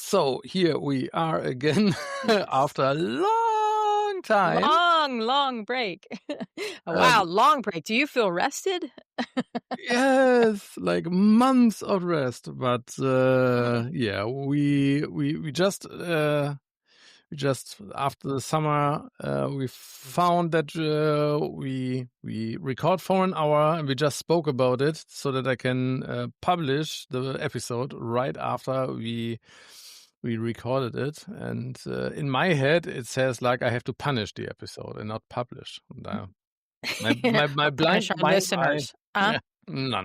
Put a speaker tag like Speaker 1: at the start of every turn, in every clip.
Speaker 1: So here we are again after a long time.
Speaker 2: Long break. Wow, long break. Do you feel rested?
Speaker 1: Yes, like months of rest, but yeah, we just after the summer we found that we record for an hour and we just spoke about it so that I can publish the episode right after we recorded it. And in my head it says like I have to punish the episode and not publish. And, my blind
Speaker 2: Punish our
Speaker 1: my
Speaker 2: listeners.
Speaker 1: yeah, no.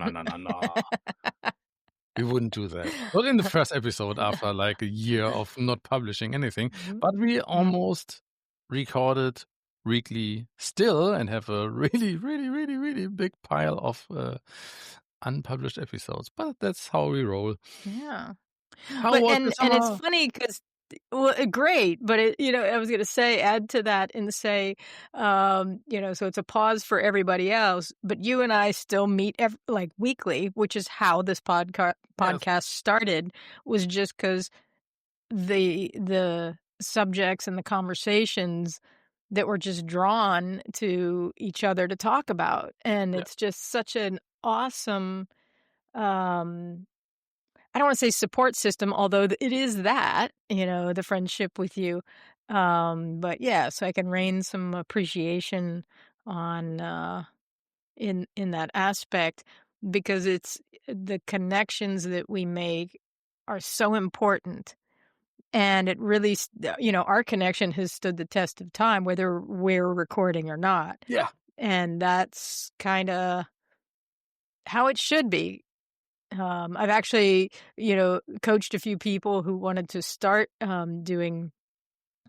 Speaker 1: We wouldn't do that. Not in the first episode after like a year of not publishing anything, but we almost recorded weekly still and have a really big pile of unpublished episodes. But that's how we roll.
Speaker 2: Yeah.
Speaker 1: How was the
Speaker 2: And it's
Speaker 1: summer?
Speaker 2: funny because great, but I was going to say, add to that and say, so it's a pause for everybody else, but you and I still meet like weekly, which is how this podcast started, was just because the subjects and the conversations that were just drawn to each other to talk about. And it's just such an awesome, I don't want to say support system, although it is that, the friendship with you. But yeah, so I can rain some appreciation on in that aspect, because it's the connections that we make are so important. And it really, our connection has stood the test of time, whether we're recording or not.
Speaker 1: Yeah.
Speaker 2: And that's kind of how it should be. I've actually, coached a few people who wanted to start doing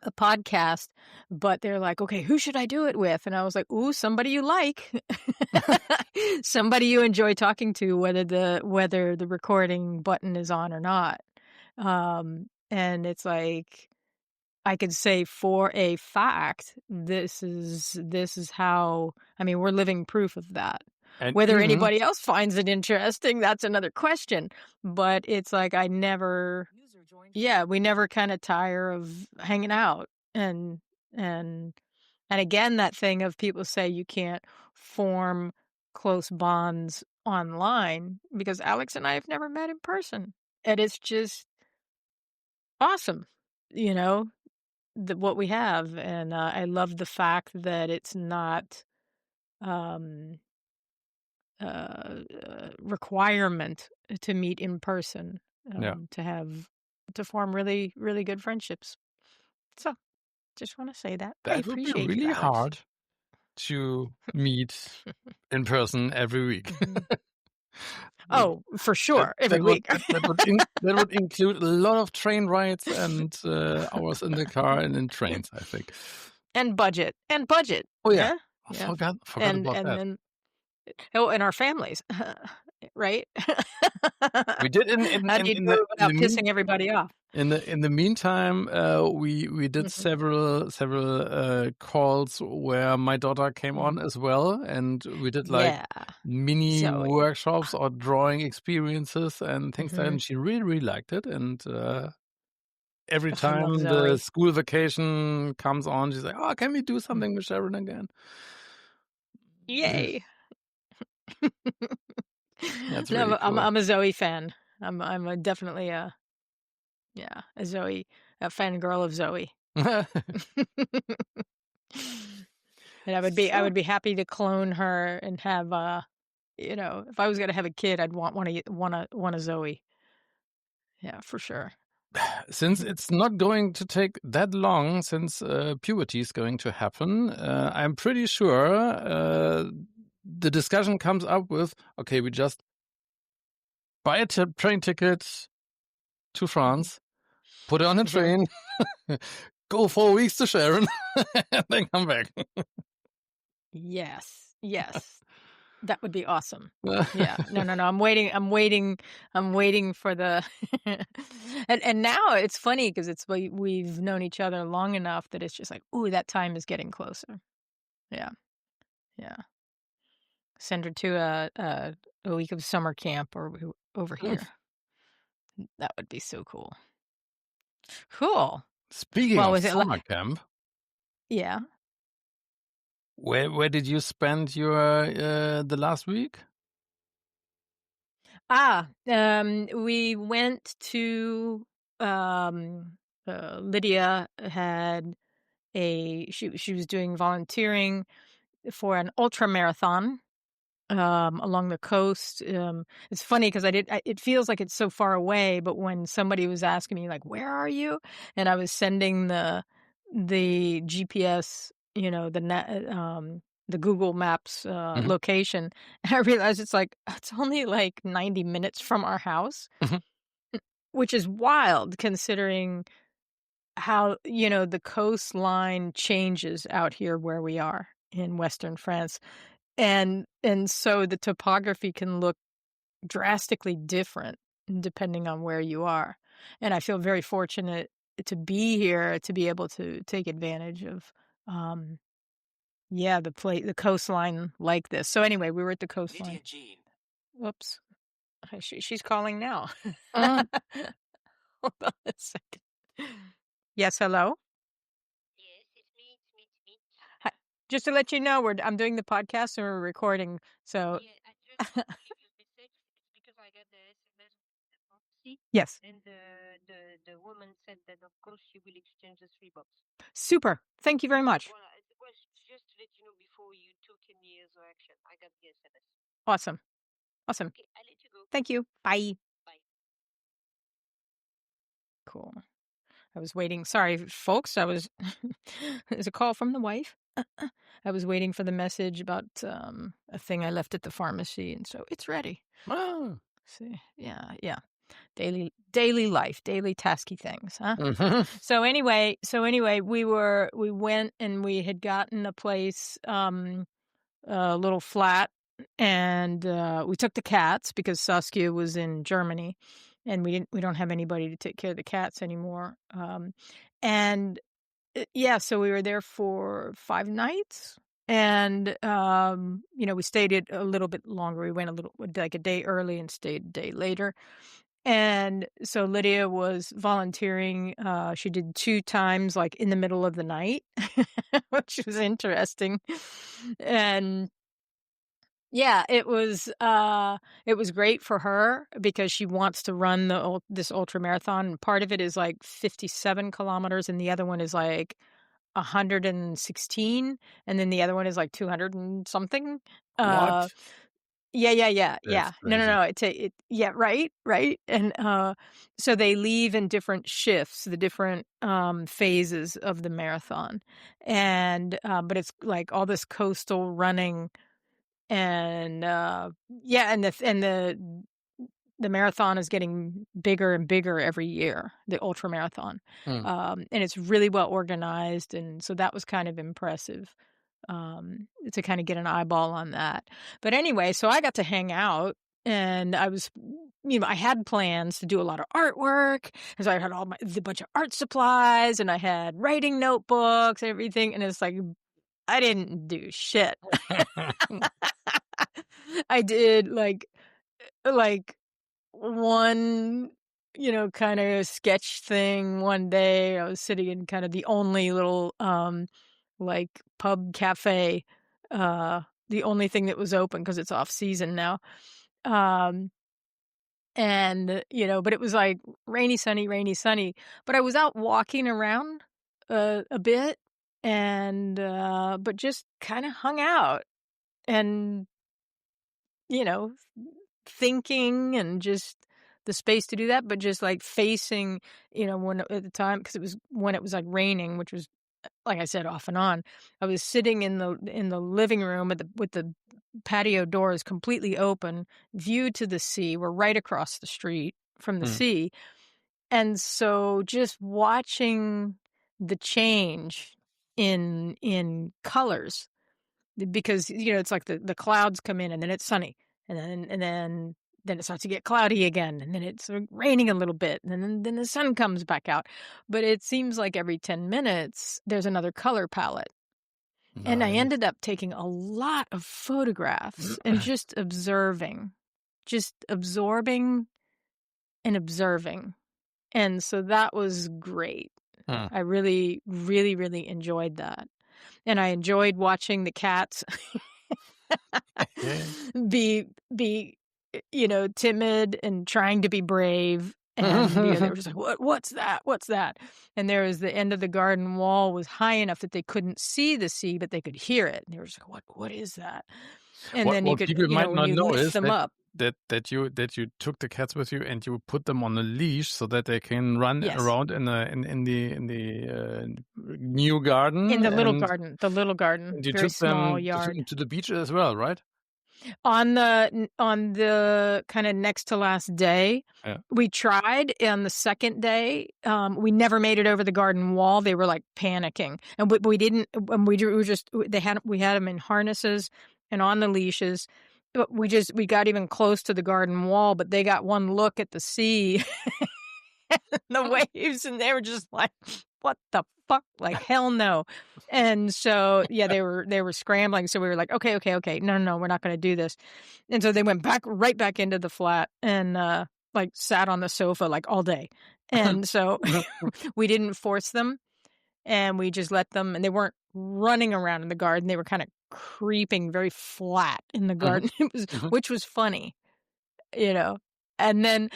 Speaker 2: a podcast, but they're like, okay, who should I do it with? And I was like, ooh, somebody you like, somebody you enjoy talking to, whether the recording button is on or not. And it's like, I could say for a fact, this is how, we're living proof of that.
Speaker 1: And
Speaker 2: Whether
Speaker 1: even,
Speaker 2: anybody else finds it interesting, that's another question. But it's like we never kind of tire of hanging out. And again, that thing of people say you can't form close bonds online, because Alex and I have never met in person. And it's just awesome, what we have. And I love the fact that it's not requirement to meet in person, to form really, really good friendships. So just want to say that. I
Speaker 1: that would be
Speaker 2: appreciate
Speaker 1: really
Speaker 2: you, Alex.
Speaker 1: hard to meet in person every week.
Speaker 2: Oh, for sure. Every week.
Speaker 1: That would include a lot of train rides and hours in the car and in trains, I think.
Speaker 2: And budget.
Speaker 1: Oh yeah, I
Speaker 2: Yeah.
Speaker 1: forgot
Speaker 2: And
Speaker 1: about that.
Speaker 2: then, and our families, right?
Speaker 1: We did
Speaker 2: How do you do it without pissing everybody off?
Speaker 1: In the meantime, we did several calls where my daughter came on as well, and we did like mini
Speaker 2: Zoe.
Speaker 1: workshops or drawing experiences and things like that. And she really liked it. And every time the school vacation comes on, she's like, "Oh, can we do something with Sharon again?"
Speaker 2: Yay!
Speaker 1: That's
Speaker 2: No,
Speaker 1: really cool.
Speaker 2: I'm a Zoe fan. I'm definitely a Zoe, a fangirl of Zoe. And I would be happy to clone her and have if I was going to have a kid, I'd want a Zoe. Yeah, for sure.
Speaker 1: Since it's not going to take that long, since puberty is going to happen, I'm pretty sure the discussion comes up with, okay, we just buy a train ticket to France, put it on a train, go 4 weeks to Sharon, and then come back.
Speaker 2: Yes. That would be awesome. Yeah. No. I'm waiting for the and now it's funny because we've known each other long enough that it's just like, ooh, that time is getting closer. Yeah. Send her to a week of summer camp or over here. That would be so cool. Cool.
Speaker 1: Speaking
Speaker 2: Well,
Speaker 1: of
Speaker 2: was it
Speaker 1: summer camp,
Speaker 2: yeah.
Speaker 1: where did you spend your the last week?
Speaker 2: We went to, Lydia had she was doing volunteering for an ultra marathon along the coast. It's funny because it feels like it's so far away, but when somebody was asking me like, "Where are you?" and I was sending the GPS, the Google Maps
Speaker 1: Mhm.
Speaker 2: location, I realized it's only like 90 minutes from our house,
Speaker 1: Mhm.
Speaker 2: which is wild considering how, the coastline changes out here where we are in Western France. And so the topography can look drastically different depending on where you are. And I feel very fortunate to be here to be able to take advantage of um the coastline like this. So anyway, we were at the coastline. Whoops. She's calling now.
Speaker 1: Uh,
Speaker 2: Hold on a second. Yes, hello. Hi. Just to let you know, I'm doing the podcast and we're recording. So yes. Super. Thank you very much. Awesome. Awesome. Thank you. Bye. Cool. I was waiting. Sorry, folks. There's a call from the wife. I was waiting for the message about a thing I left at the pharmacy, and so it's ready.
Speaker 1: ah.
Speaker 2: See, yeah. Daily life, daily tasky things, huh?
Speaker 1: Mhm.
Speaker 2: So anyway, we went and we had gotten a place, a little flat, and we took the cats because Saskia was in Germany, and we don't have anybody to take care of the cats anymore. And yeah, so we were there for 5 nights, and we stayed it a little bit longer. We went like a day early and stayed a day later. And so Lydia was volunteering. She did 2 times, like, in the middle of the night, which was interesting. And yeah, it was great for her because she wants to run this ultra marathon. Part of it is like 57 kilometers, and the other one is like 116, and then the other one is like 200 and something. Uh,
Speaker 1: What?
Speaker 2: yeah.
Speaker 1: That's
Speaker 2: No.
Speaker 1: crazy.
Speaker 2: Yeah, right. And so they leave in different shifts, the different phases of the marathon, and but it's like all this coastal running, and yeah, and the marathon is getting bigger and bigger every year, the ultra marathon,
Speaker 1: Hmm.
Speaker 2: and it's really well organized, and so that was kind of impressive to kind of get an eyeball on that. But anyway, so I got to hang out, and I had plans to do a lot of artwork, and so I had the bunch of art supplies, and I had writing notebooks, and everything, and it's like I didn't do shit. I did like one, kind of sketch thing one day. I was sitting in kind of the only little like pub cafe, the only thing that was open because it's off season now. Um and but it was like rainy sunny, but I was out walking around a bit, and but just kind of hung out, and you know, thinking, and just the space to do that, but just like facing, when at the time, because it was when it was like raining, which was, like I said, off and on. I was sitting in the living room with the patio doors completely open, view to the sea. We're right across the street from the
Speaker 1: Hmm.
Speaker 2: sea, and so just watching the change in colors, because it's like the clouds come in, and then it's sunny, and then it starts to get cloudy again, and then it's raining a little bit, and then the sun comes back out. But it seems like every 10 minutes there's another color palette. And I
Speaker 1: Nice.
Speaker 2: ended up taking a lot of photographs and just observing, just absorbing and observing. And so that was great.
Speaker 1: Huh.
Speaker 2: I really, really, really enjoyed that. And I enjoyed watching the cats
Speaker 1: Yeah.
Speaker 2: be, timid and trying to be brave. And, they were just like, what's that? What's that? And there was the end of the garden wall was high enough that they couldn't see the sea, but they could hear it. And they were just like, what is that? And then you
Speaker 1: What
Speaker 2: could,
Speaker 1: people might
Speaker 2: when
Speaker 1: not
Speaker 2: you
Speaker 1: know
Speaker 2: lift
Speaker 1: is
Speaker 2: them up.
Speaker 1: that you took the cats with you and you put them on a leash so that they can run
Speaker 2: Yes.
Speaker 1: around in the new garden,
Speaker 2: In
Speaker 1: and
Speaker 2: the little garden,
Speaker 1: you
Speaker 2: very
Speaker 1: took
Speaker 2: small
Speaker 1: them
Speaker 2: yard.
Speaker 1: to the beach as well, right?
Speaker 2: On the kinda next to last day,
Speaker 1: Yeah.
Speaker 2: we tried. On the second day, we never made it over the garden wall. They were, like, panicking, and we didn't we were just we had them in harnesses and on the leashes, but we got even close to the garden wall, but they got one look at the sea, the waves, and they were just like, "What the fuck?" Like, "Hell no." And so, yeah, they were scrambling, so we were like, "Okay, okay, okay. No, no, no, we're not gonna do this." And so they went right back into the flat and, like, sat on the sofa, like, all day. And so we didn't force them, and we just let them, and they weren't running around in the garden, they were kinda creeping very flat in the
Speaker 1: Mhm,
Speaker 2: garden.
Speaker 1: mhm.
Speaker 2: Which was funny, you know? And then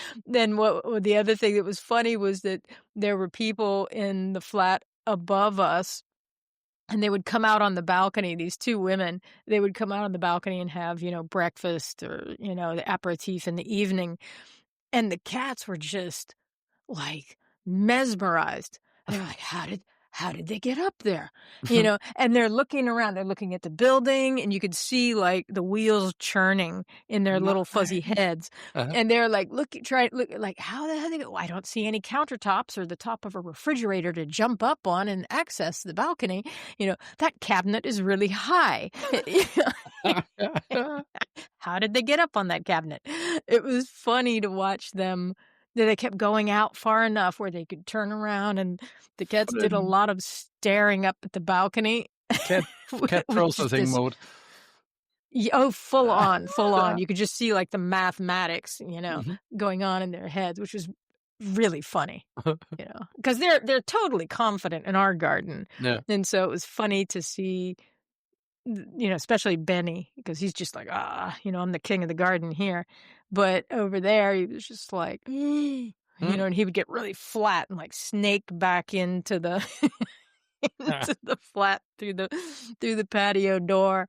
Speaker 2: what the other thing that was funny was that there were people in the flat above us, and they would come out on the balcony, these 2 women, they would come out on the balcony and have, breakfast or, the aperitif in the evening, and the cats were just, like, mesmerized. They're like, "How did they get up there?" And they're looking around, they're looking at the building, and you could see, like, the wheels churning in their little fuzzy
Speaker 1: Nice.
Speaker 2: heads,
Speaker 1: Uh-huh.
Speaker 2: and they're like, look like, "How the hell they go? I don't see any countertops or the top of a refrigerator to jump up on and access the balcony. That cabinet is really high." How did they get up on that cabinet? It was funny to watch them. They kept going out far enough where they could turn around, and the cats
Speaker 1: Full
Speaker 2: did a
Speaker 1: in
Speaker 2: lot of staring up at the balcony
Speaker 1: cat cat
Speaker 2: with just
Speaker 1: processing
Speaker 2: this.
Speaker 1: mode.
Speaker 2: Oh, full on, full on. You could just see, like, the mathematics,
Speaker 1: Mhm.
Speaker 2: going on in their heads, which was really funny, because they're totally confident in our garden,
Speaker 1: Yeah.
Speaker 2: and so it was funny to see. Especially Benny, because he's just like, I'm the king of the garden here. But over there, he was just like,
Speaker 1: Mm.
Speaker 2: and he would get really flat and like snake back into the into the flat through the patio door.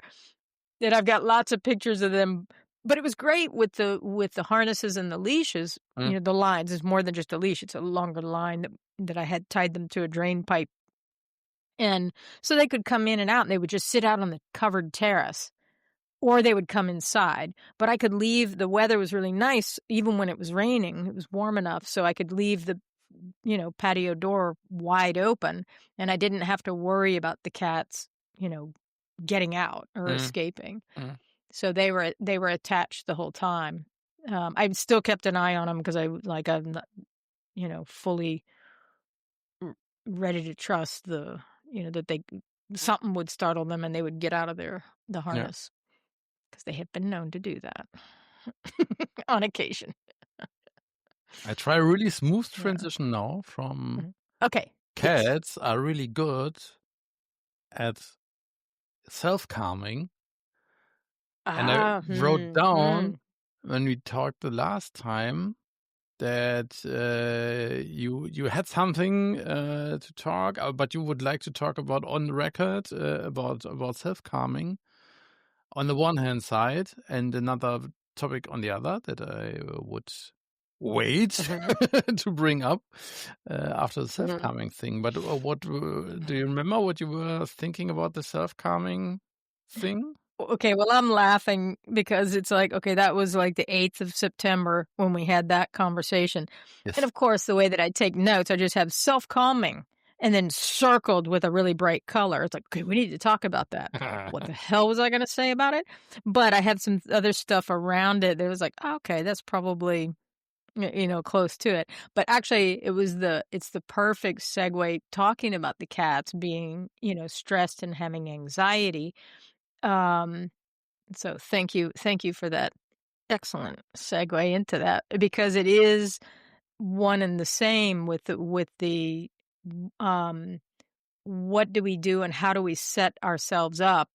Speaker 2: And I've got lots of pictures of them. But it was great with the harnesses and the leashes.
Speaker 1: Mm.
Speaker 2: The lines is more than just a leash; it's a longer line that I had tied them to a drain pipe, and so they could come in and out, and they would just sit out on the covered terrace. Or they would come inside, but I could leave. The weather was really nice even when it was raining. It was warm enough, so I could leave the, patio door wide open, and I didn't have to worry about the cats, you know, getting out or
Speaker 1: Mm.
Speaker 2: escaping.
Speaker 1: Mm.
Speaker 2: So they were attached the whole time. I still kept an eye on them because I'm not, fully ready to trust that something would startle them and they would get out of the
Speaker 1: Yeah.
Speaker 2: harness. 'Cause they have been known to do that on occasion.
Speaker 1: I try a really smooth
Speaker 2: Yeah.
Speaker 1: transition now from
Speaker 2: Mhm. Okay. Yes.
Speaker 1: cats are really good at self-calming, and I wrote down when we talked the last time that you had something to talk, but you would like to talk about on the record about self-calming on the one hand side, and another topic on the other that I would wait
Speaker 2: Mhm.
Speaker 1: to bring up after the
Speaker 2: Mhm.
Speaker 1: self-calming thing. But what do you remember what you were thinking about the self-calming thing?
Speaker 2: Okay, well, I'm laughing because it's like, okay, that was like the 8th of September when we had that conversation. And
Speaker 1: Yes.
Speaker 2: of course, the way that I take notes, I just have self-calming and then circled with a really bright color. It's like, okay, we need to talk about that. What the hell was I going to say about it? But I had some other stuff around it that was like, okay, that's probably close to it. But actually, it's the perfect segue talking about the cats being, stressed and having anxiety. Um, so thank you for that excellent segue into that because it is one and the same with the um, what do we do and how do we set ourselves up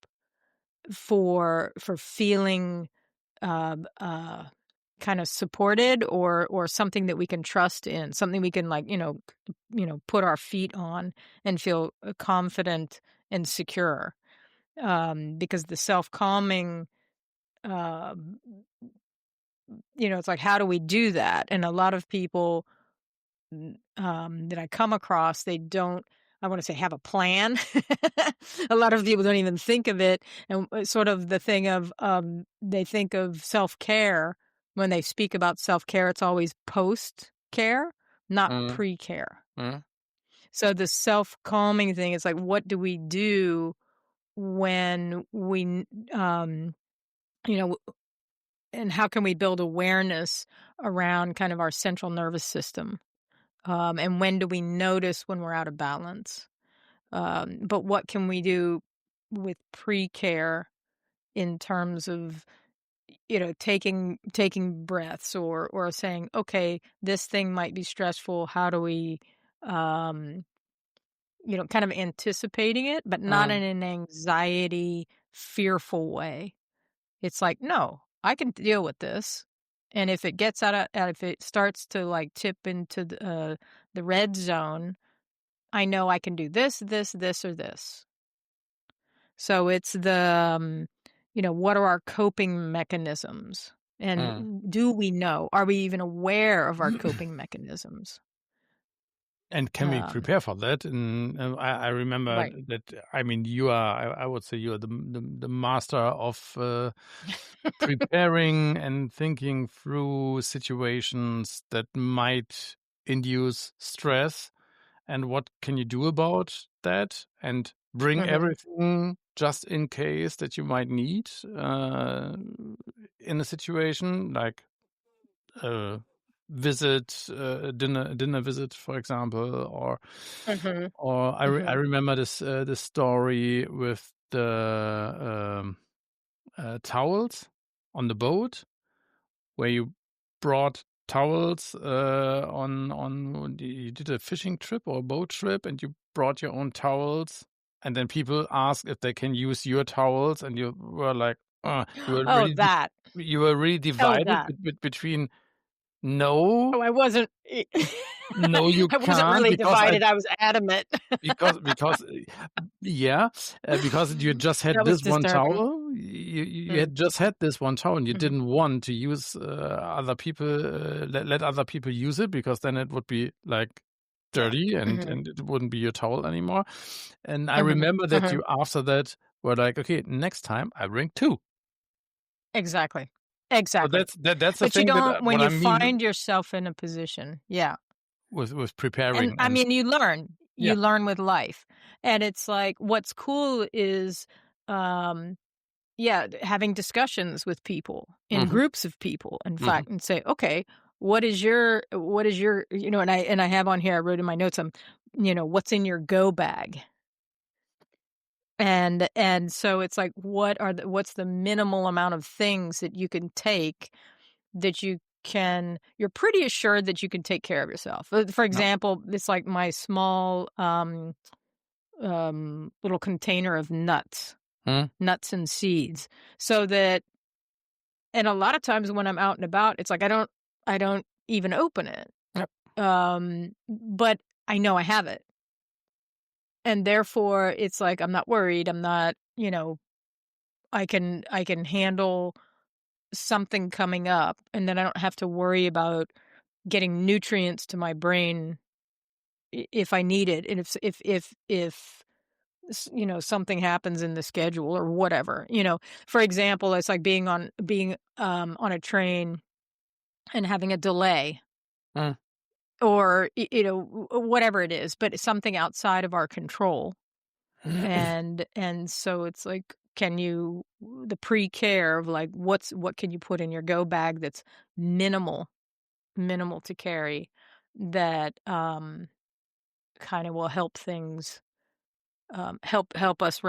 Speaker 2: for feeling um, uh, kind of supported or something that we can trust in, something we can like put our feet on and feel confident and secure. Because the self calming, um, it's like how do we do that? And a lot of people that I come across, they don't, I want to say, have a plan. A lot of people don't even think of it. And sort of the thing of they think of self care. When they speak about self care, it's always post care, not
Speaker 1: Mm,
Speaker 2: pre care.
Speaker 1: mm,
Speaker 2: So the self calming thing is like, what do we do when you know, and how can we build awareness around kind of our central nervous system? And when do we notice when we're out of balance? But what can we do with pre-care in terms of taking breaths or saying, okay, this thing might be stressful. How do we, um, kind of anticipating it, but not in
Speaker 1: mm,
Speaker 2: an anxiety, fearful way. It's like, no, I can deal with this. And if it gets if it starts to like tip into the red zone, I know I can do this, this, this, or this. So it's what are our coping mechanisms?
Speaker 1: mm.
Speaker 2: And do we know? Are we even aware of our coping mechanisms?
Speaker 1: And can we
Speaker 2: Um,
Speaker 1: prepare for that? And I remember
Speaker 2: right.
Speaker 1: that. I mean, you are. I would say you are the master of preparing and thinking through situations that might induce stress. And what can you do about that? And bring
Speaker 2: Hmm.
Speaker 1: everything just in case that you might need in a situation like uh, visit, dinner visit, for example,
Speaker 2: Hmm.
Speaker 1: or I
Speaker 2: Hmm.
Speaker 1: remember this story with the towels on the boat where you brought towels on you did a fishing trip or a boat trip and you brought your own towels and then people asked if they can use your towels and you were like
Speaker 2: Oh, that.
Speaker 1: you were really
Speaker 2: Oh,
Speaker 1: divided
Speaker 2: that.
Speaker 1: between no
Speaker 2: Oh, I wasn't.
Speaker 1: no you
Speaker 2: I wasn't
Speaker 1: can't
Speaker 2: really divided. I was adamant.
Speaker 1: because yeah, because you just had
Speaker 2: That was
Speaker 1: this one
Speaker 2: disturbing.
Speaker 1: towel. You
Speaker 2: Mm.
Speaker 1: had just had this one towel, and you
Speaker 2: Mhm.
Speaker 1: didn't want to use other people, let other people use it because then it would be like
Speaker 2: Yeah.
Speaker 1: dirty
Speaker 2: Mhm.
Speaker 1: and it wouldn't be your towel anymore. And I
Speaker 2: Mhm.
Speaker 1: remember that
Speaker 2: Mhm.
Speaker 1: you after that were like, okay, next time I bring two.
Speaker 2: Exactly.
Speaker 1: So
Speaker 2: Exactly.
Speaker 1: that's the
Speaker 2: But you
Speaker 1: thing that
Speaker 2: don't when
Speaker 1: what I
Speaker 2: you
Speaker 1: mean
Speaker 2: find yourself in a position, yeah.
Speaker 1: with
Speaker 2: And
Speaker 1: preparing
Speaker 2: I
Speaker 1: and
Speaker 2: mean, you learn.
Speaker 1: yeah.
Speaker 2: You learn with life. And it's like what's cool is um yeah, having discussions with people, in
Speaker 1: Hmm.
Speaker 2: groups of people, in
Speaker 1: Hmm.
Speaker 2: fact, and say, "Okay, what is your," and I have on here, I wrote in my notes, "What's in your go bag?" And so it's like, what's the minimal amount of things that you can take that you're pretty assured that you can take care of yourself. For
Speaker 1: No.
Speaker 2: example, it's like my small, little container of
Speaker 1: Mm.
Speaker 2: nuts and seeds, so that and a lot of times when I'm out and about, it's like I don't even open it.
Speaker 1: Yep.
Speaker 2: But I know I have it. And therefore it's like I'm not worried. I'm not, I can handle something coming up and then I don't have to worry about getting nutrients to my brain if I need it. And if something happens in the schedule or whatever, for example, it's like being on a train and having a delay
Speaker 1: Mm.
Speaker 2: or whatever it is, but it's something outside of our control. And so it's like, can you the pre-care of like what can you put in your go bag that's minimal to carry that kind of will help things help us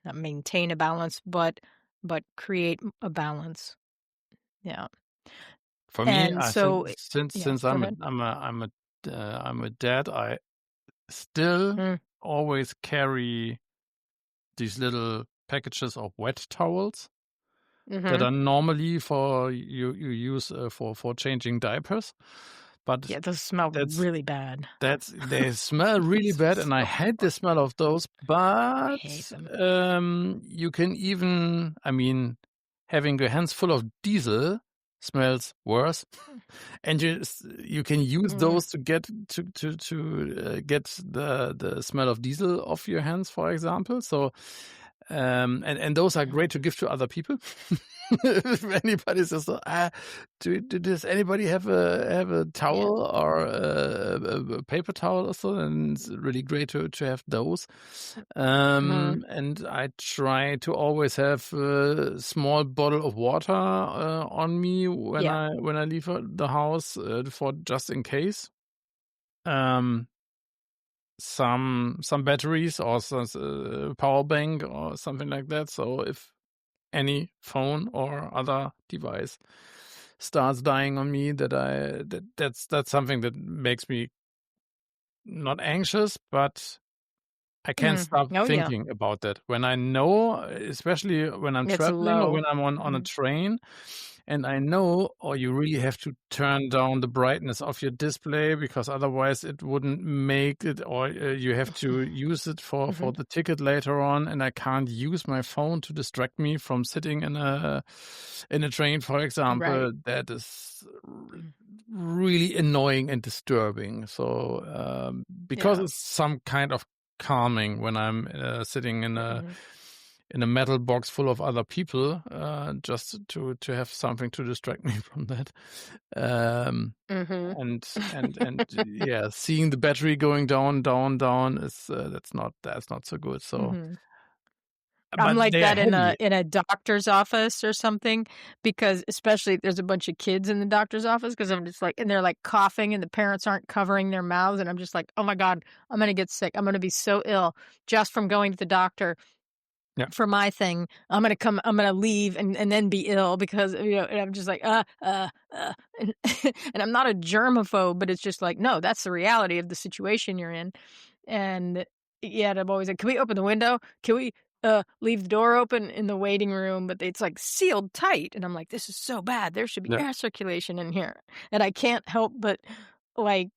Speaker 2: not maintain a balance but create a balance. Yeah.
Speaker 1: For me,
Speaker 2: And
Speaker 1: I think
Speaker 2: so yeah,
Speaker 1: since
Speaker 2: go
Speaker 1: I'm a
Speaker 2: ahead.
Speaker 1: I'm a dad, I still
Speaker 2: Mm,
Speaker 1: always carry these little packages of wet towels that
Speaker 2: mhm.
Speaker 1: are normally for you use for changing diapers, but
Speaker 2: Yeah, those smell
Speaker 1: that's
Speaker 2: really bad.
Speaker 1: they smell really
Speaker 2: Those are
Speaker 1: bad, and I
Speaker 2: so
Speaker 1: hate the
Speaker 2: gross.
Speaker 1: smell of those.
Speaker 2: I
Speaker 1: But
Speaker 2: hate them.
Speaker 1: you can even, I mean, having your hands full of diesel smells worse. And you can use
Speaker 2: Mm,
Speaker 1: those to get get the smell of diesel off your hands, for example. So, and those are
Speaker 2: mhm.
Speaker 1: great to give to other people. If anybody says, does anybody have a
Speaker 2: Yeah.
Speaker 1: towel or a paper towel or so?" And it's really great to have those.
Speaker 2: Mhm.
Speaker 1: And I try to always have a small bottle of water on me when
Speaker 2: Yeah.
Speaker 1: I leave the house for just in case. Um, some batteries or some power bank or something like that. So if any phone or other device starts dying on me, that's something that makes me not anxious, but I can't
Speaker 2: Mm.
Speaker 1: stop
Speaker 2: Oh, yeah.
Speaker 1: thinking about that. When I know, especially when I'm
Speaker 2: It's
Speaker 1: traveling or
Speaker 2: low.
Speaker 1: when I'm on a
Speaker 2: Mhm.
Speaker 1: train, and I know, or you really have to turn down the brightness of your display because otherwise it wouldn't make it, or you have to use it for
Speaker 2: Mhm.
Speaker 1: the ticket later on, and I can't use my phone to distract me from sitting in a train, for
Speaker 2: Right.
Speaker 1: example. That is
Speaker 2: Mm.
Speaker 1: really annoying and disturbing. So because
Speaker 2: Yeah.
Speaker 1: it's some kind of calming when I'm sitting
Speaker 2: Mhm.
Speaker 1: in a metal box full of other people, just to have something to distract me from that. Um,
Speaker 2: Mhm.
Speaker 1: and yeah, seeing the battery going down, down, down is that's not so good. So,
Speaker 2: Mhm. I'm
Speaker 1: but
Speaker 2: like
Speaker 1: they are
Speaker 2: that
Speaker 1: heavy.
Speaker 2: in a doctor's office or something, because especially if there's a bunch of kids in the doctor's office, because 'cause I'm just like, and they're, like, coughing and the parents aren't covering their mouths, and I'm just like, "Oh my god, I'm gonna get sick. I'm gonna be so ill just from going to the doctor
Speaker 1: Yeah,
Speaker 2: for my thing. I'm gonna leave and then be ill because, and I'm just like, and and I'm not a germaphobe, but it's just like, no, that's the reality of the situation you're in. And yet I'm always like, "Can we open the window? Can we, leave the door open in the waiting room?" But it's, like, sealed tight, and I'm like, "This is so bad. There should be
Speaker 1: yeah.
Speaker 2: air circulation in here." And I can't help but, like,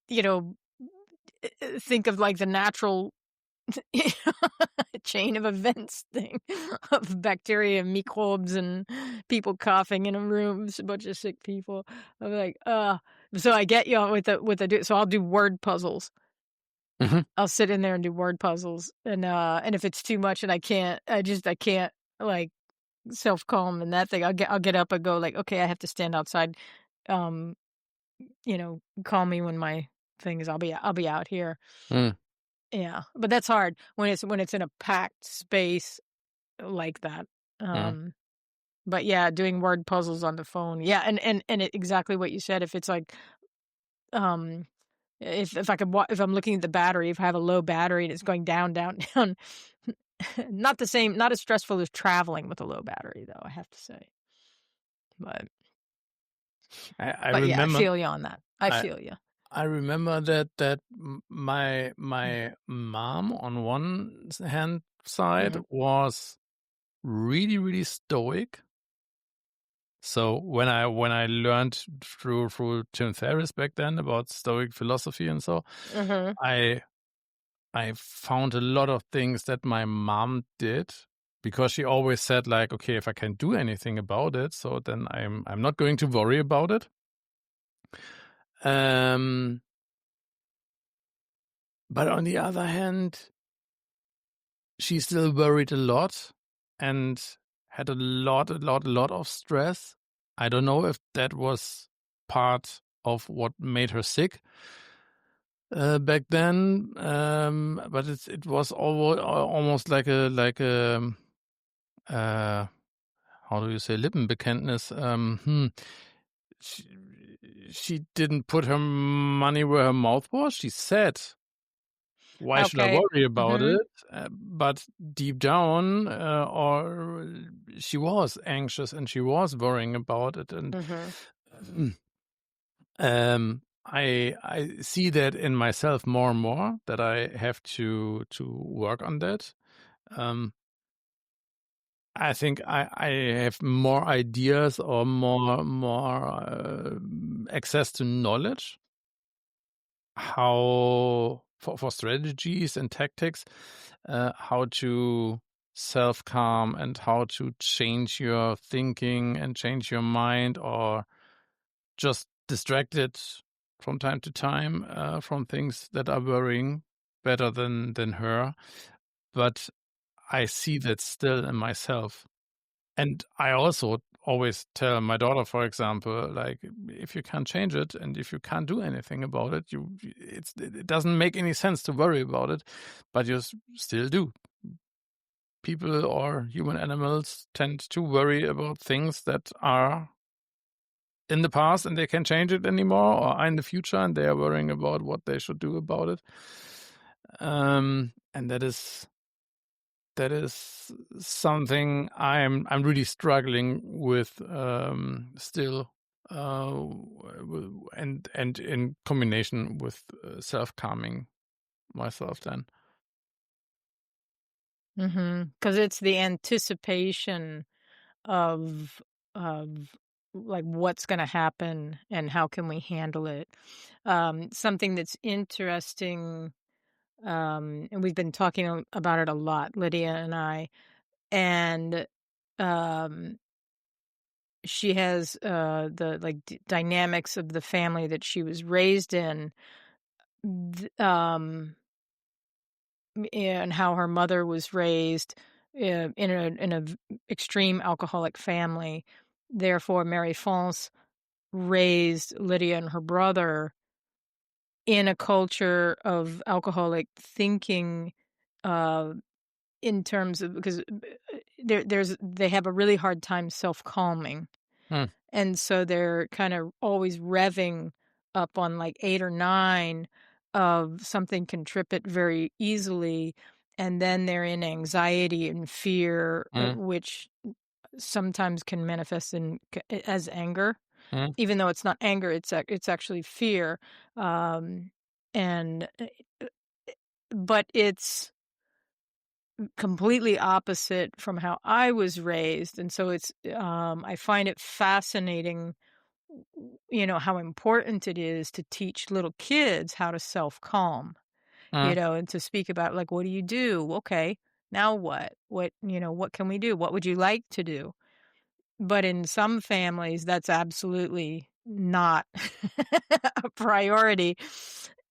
Speaker 2: you know, think of, like, the natural chain of events thing of bacteria, microbes, and people coughing in a room, a bunch of sick people. I'm like, so I get you with the so I'll do word puzzles.
Speaker 1: Mhm.
Speaker 2: I'll sit in there and do word puzzles, and if it's too much and I can't, like, self-calm and that thing, I'll get up and go like, "Okay, I have to stand outside, um, call me when my thing is I'll be out here."
Speaker 1: Mm,
Speaker 2: Yeah, but that's hard when it's in a packed space like that.
Speaker 1: mhm.
Speaker 2: Um, but yeah, doing word puzzles on the phone. Yeah, exactly what you said. If it's like, um, if I could, if I'm looking at the battery, if I have a low battery and it's going down, down, down, not the same, not as stressful as traveling with a low battery, though. I have to say, but
Speaker 1: I
Speaker 2: but yeah, I
Speaker 1: remember.
Speaker 2: feel you on that. I
Speaker 1: I
Speaker 2: feel you.
Speaker 1: I remember that my mom on one hand side
Speaker 2: Mm-hmm.
Speaker 1: was really stoic. So when I learned through Tim Ferriss back then about Stoic philosophy and so,
Speaker 2: Mm-hmm.
Speaker 1: I I found a lot of things that my mom did because she always said like, okay, if I can do anything about it, so then I'm not going to worry about it. Um, but on the other hand, she still worried a lot and had a lot of stress. I don't know if that was part of what made her sick back then, but it was almost like a uh, how do you say Lippenbekenntnis? She, she didn't put her money where her mouth was. She said why should I
Speaker 2: Okay.
Speaker 1: worry about
Speaker 2: Mhm.
Speaker 1: it? But deep down, or she was anxious and she was worrying about it, and
Speaker 2: Mhm.
Speaker 1: I see that in myself more and more, that I have to work on that. Um, I think I have more ideas or more access to knowledge, how for strategies and tactics, how to self calm and how to change your thinking and change your mind, or just distracted from time to time from things that are worrying, better than her. But I see that still in myself. And I also always tell my daughter, for example, like, if you can't change it and if you can't do anything about it, it doesn't make any sense to worry about it, but you still do. People or human animals tend to worry about things that are in the past and they can't change it anymore, or are in the future and they are worrying about what they should do about it. And that is something I'm really struggling with still, and in combination with self calming myself. Then
Speaker 2: Mhm. 'Cause it's the anticipation of of, like, what's gonna happen and how can we handle it. Something that's interesting, and we've been talking about it a lot, Lydia and I, and, um, she has, the, like, dynamics of the family that she was raised in, th and how her mother was raised, in a extreme alcoholic family. Therefore, Mary France raised Lydia and her brother in a culture of alcoholic thinking, uh, in terms of because they have a really hard time self-calming.
Speaker 1: hmm,
Speaker 2: And so they're kind of always revving up on like 8 or 9 of something can trip it very easily, and then they're in anxiety and fear,
Speaker 1: hmm,
Speaker 2: which sometimes can manifest as anger,
Speaker 1: hmm,
Speaker 2: even though it's not anger, it's actually fear, um, and, uh, but it's completely opposite from how I was raised, and so I find it fascinating, how important it is to teach little kids how to self-calm,
Speaker 1: hmm.
Speaker 2: and to speak about, like, "What do you do? Okay, now what? What can we do? What would you like to do?" But in some families, that's absolutely not a priority,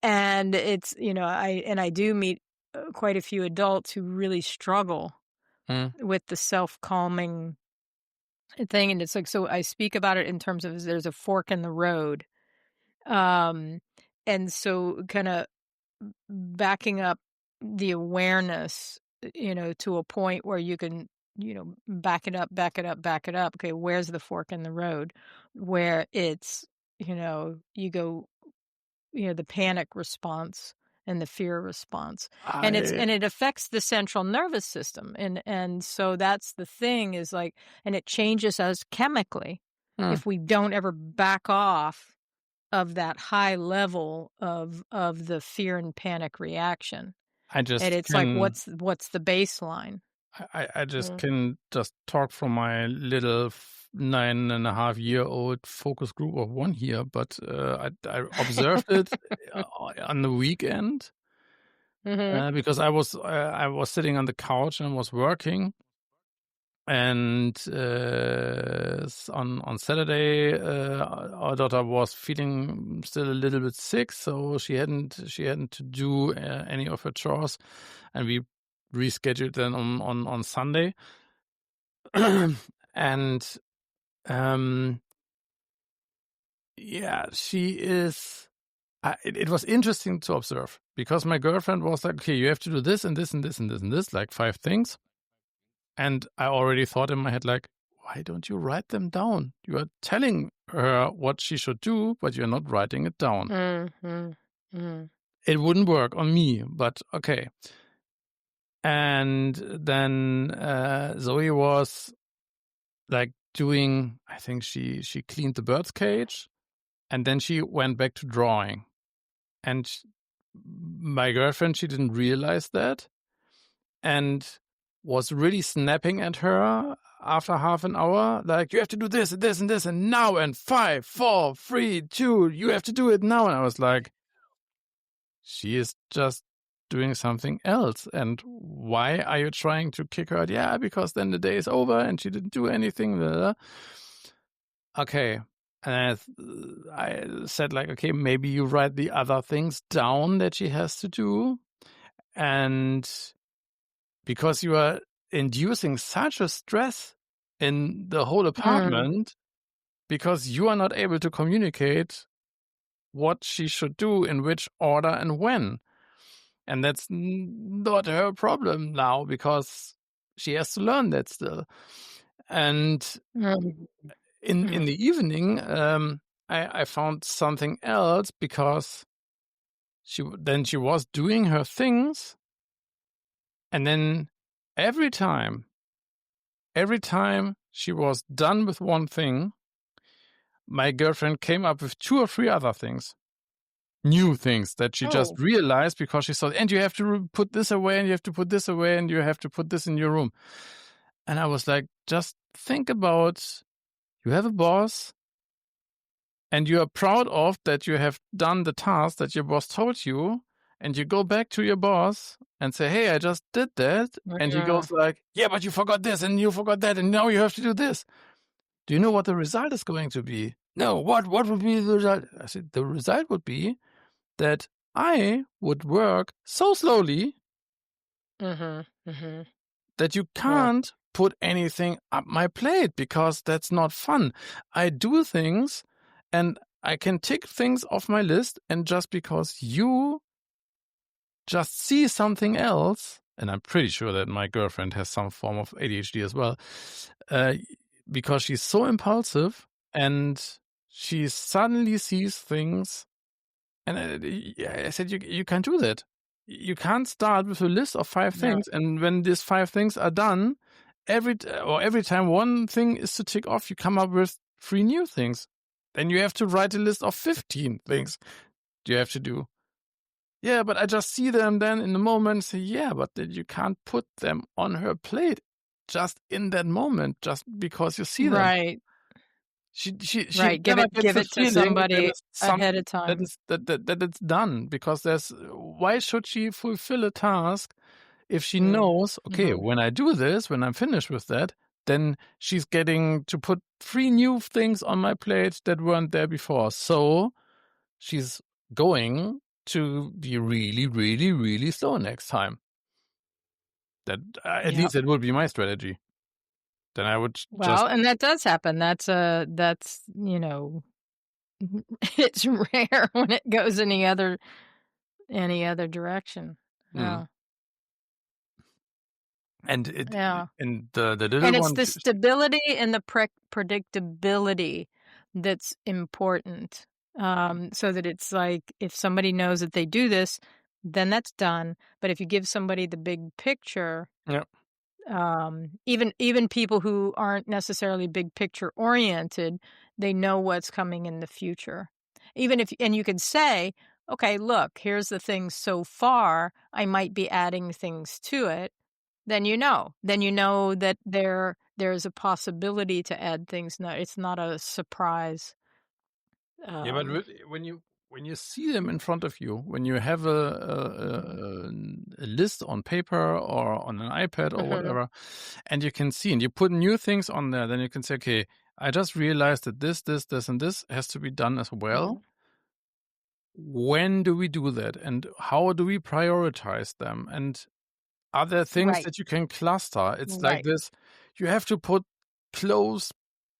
Speaker 2: and I do meet, quite a few adults who really struggle
Speaker 1: Hmm.
Speaker 2: with the self-calming thing, and it's like so I speak about it in terms of there's a fork in the road, um, and so kinda backing up the awareness, to a point where you can, back it up, back it up, back it up. Okay, where's the fork in the road? Where it's, you go, the panic response and the fear response.
Speaker 1: I
Speaker 2: And it affects the central nervous system. And so that's the thing is like and it changes us chemically
Speaker 1: hmm,
Speaker 2: if we don't ever back off of that high level of the fear and panic reaction.
Speaker 1: I
Speaker 2: And
Speaker 1: just
Speaker 2: it's like,
Speaker 1: can
Speaker 2: what's the baseline?
Speaker 1: I just
Speaker 2: Mm.
Speaker 1: can just talk from my little 9.5-year-old focus group of 1 year, but I observed it on the weekend,
Speaker 2: Mhm.
Speaker 1: because I was sitting on the couch and was working, and on Saturday, our daughter was feeling still a little bit sick, so she hadn't to do any of her chores, and we rescheduled then on Sunday. And um yeah, she is it was interesting to observe, because my girlfriend was like, okay, you have to do this and this and this and this and this, like 5 things. And I already thought in my head, like, why don't you write them down? You are telling her what she should do, but you're not writing it down.
Speaker 2: Mhm. Mhm.
Speaker 1: it wouldn't work on me, but okay. And then Zoe was like doing, I think she cleaned the bird's cage, and then she went back to drawing. And my girlfriend, she didn't realize that, and was really snapping at her after half an hour, like, you have to do this and this and this and now, and 5, 4, 3, 2, you have to do it now. And I was like, she is just doing something else. And why are you trying to kick her out? Yeah, because then the day is over and she didn't do anything. Blah, blah. Okay. And I said, like, okay, maybe you write the other things down that she has to do. And because you are inducing such a stress in the whole apartment, because you are not able to communicate what she should do in which order and when. And that's not her problem now, because she has to learn that still. And in the evening, I found something else, because she was doing her things, and then every time she was done with one thing, my girlfriend came up with 2 or 3 other things, new things that she just realized, because she thought, and you have to put this away, and you have to put this away, and you have to put this in your room. And I was like, just think about, you have a boss, and you are proud of that you have done the task that your boss told you, and you go back to your boss and say, hey, I just did that. And he goes like, yeah, but you forgot this and you forgot that, and now you have to do this. Do you know what the result is going to be? No, what would be the result? I said, the result would be that I would work so slowly that you can't put anything up my plate, because that's not fun. I do things and I can tick things off my list, and just because you just see something else, and I'm pretty sure that my girlfriend has some form of ADHD as well, because she's so impulsive and she suddenly sees things. And I said, you can't do that. You can't start with a list of 5 things. And when these 5 things are done, every time one thing is to tick off, you come up with 3 new things. Then you have to write a list of 15 things you have to do. Yeah, but I just see them then in the moment and say, yeah, but then you can't put them on her plate just in that moment, just because you see them.
Speaker 2: Right.
Speaker 1: She
Speaker 2: Right. Give
Speaker 1: never
Speaker 2: it
Speaker 1: gets the
Speaker 2: to
Speaker 1: feeling
Speaker 2: somebody
Speaker 1: that it's
Speaker 2: ahead of time.
Speaker 1: that it's done, because why should she fulfill a task if she knows, okay, when I do this, when I'm finished with that, then she's getting to put 3 new things on my plate that weren't there before. So she's going to be really, really, really slow next time. That at least it would be my strategy. Then I would
Speaker 2: and that does happen. That's it's rare when it goes any other direction. Yeah.
Speaker 1: And and the little
Speaker 2: And it's
Speaker 1: one,
Speaker 2: the stability and the predictability that's important. So that it's like, if somebody knows that they do this, then that's done. But if you give somebody the big picture, even people who aren't necessarily big picture oriented, they know what's coming in the future. And you could say, okay, look, here's the things so far, I might be adding things to it. Then you know that there's a possibility to add things. No, it's not a surprise.
Speaker 1: Yeah, but when you see them in front of you, when you have a list on paper or on an iPad or whatever, and you can see, and you put new things on there, then you can say, okay, I just realized that this, and this has to be done as well. When do we do that? And how do we prioritize them? And are there things that you can cluster? It's like this, you have to put clothes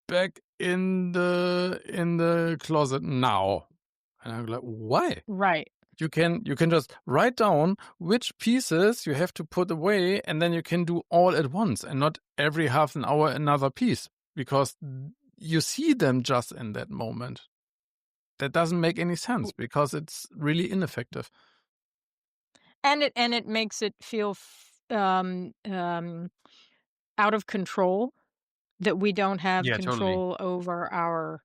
Speaker 1: back in the closet now. And I'm like, why?
Speaker 2: Right.
Speaker 1: You can just write down which pieces you have to put away, and then you can do all at once, and not every half an hour another piece, because you see them just in that moment. That doesn't make any sense, because it's really ineffective.
Speaker 2: And it makes it feel out of control, that we don't have
Speaker 1: Yeah, totally.
Speaker 2: control over our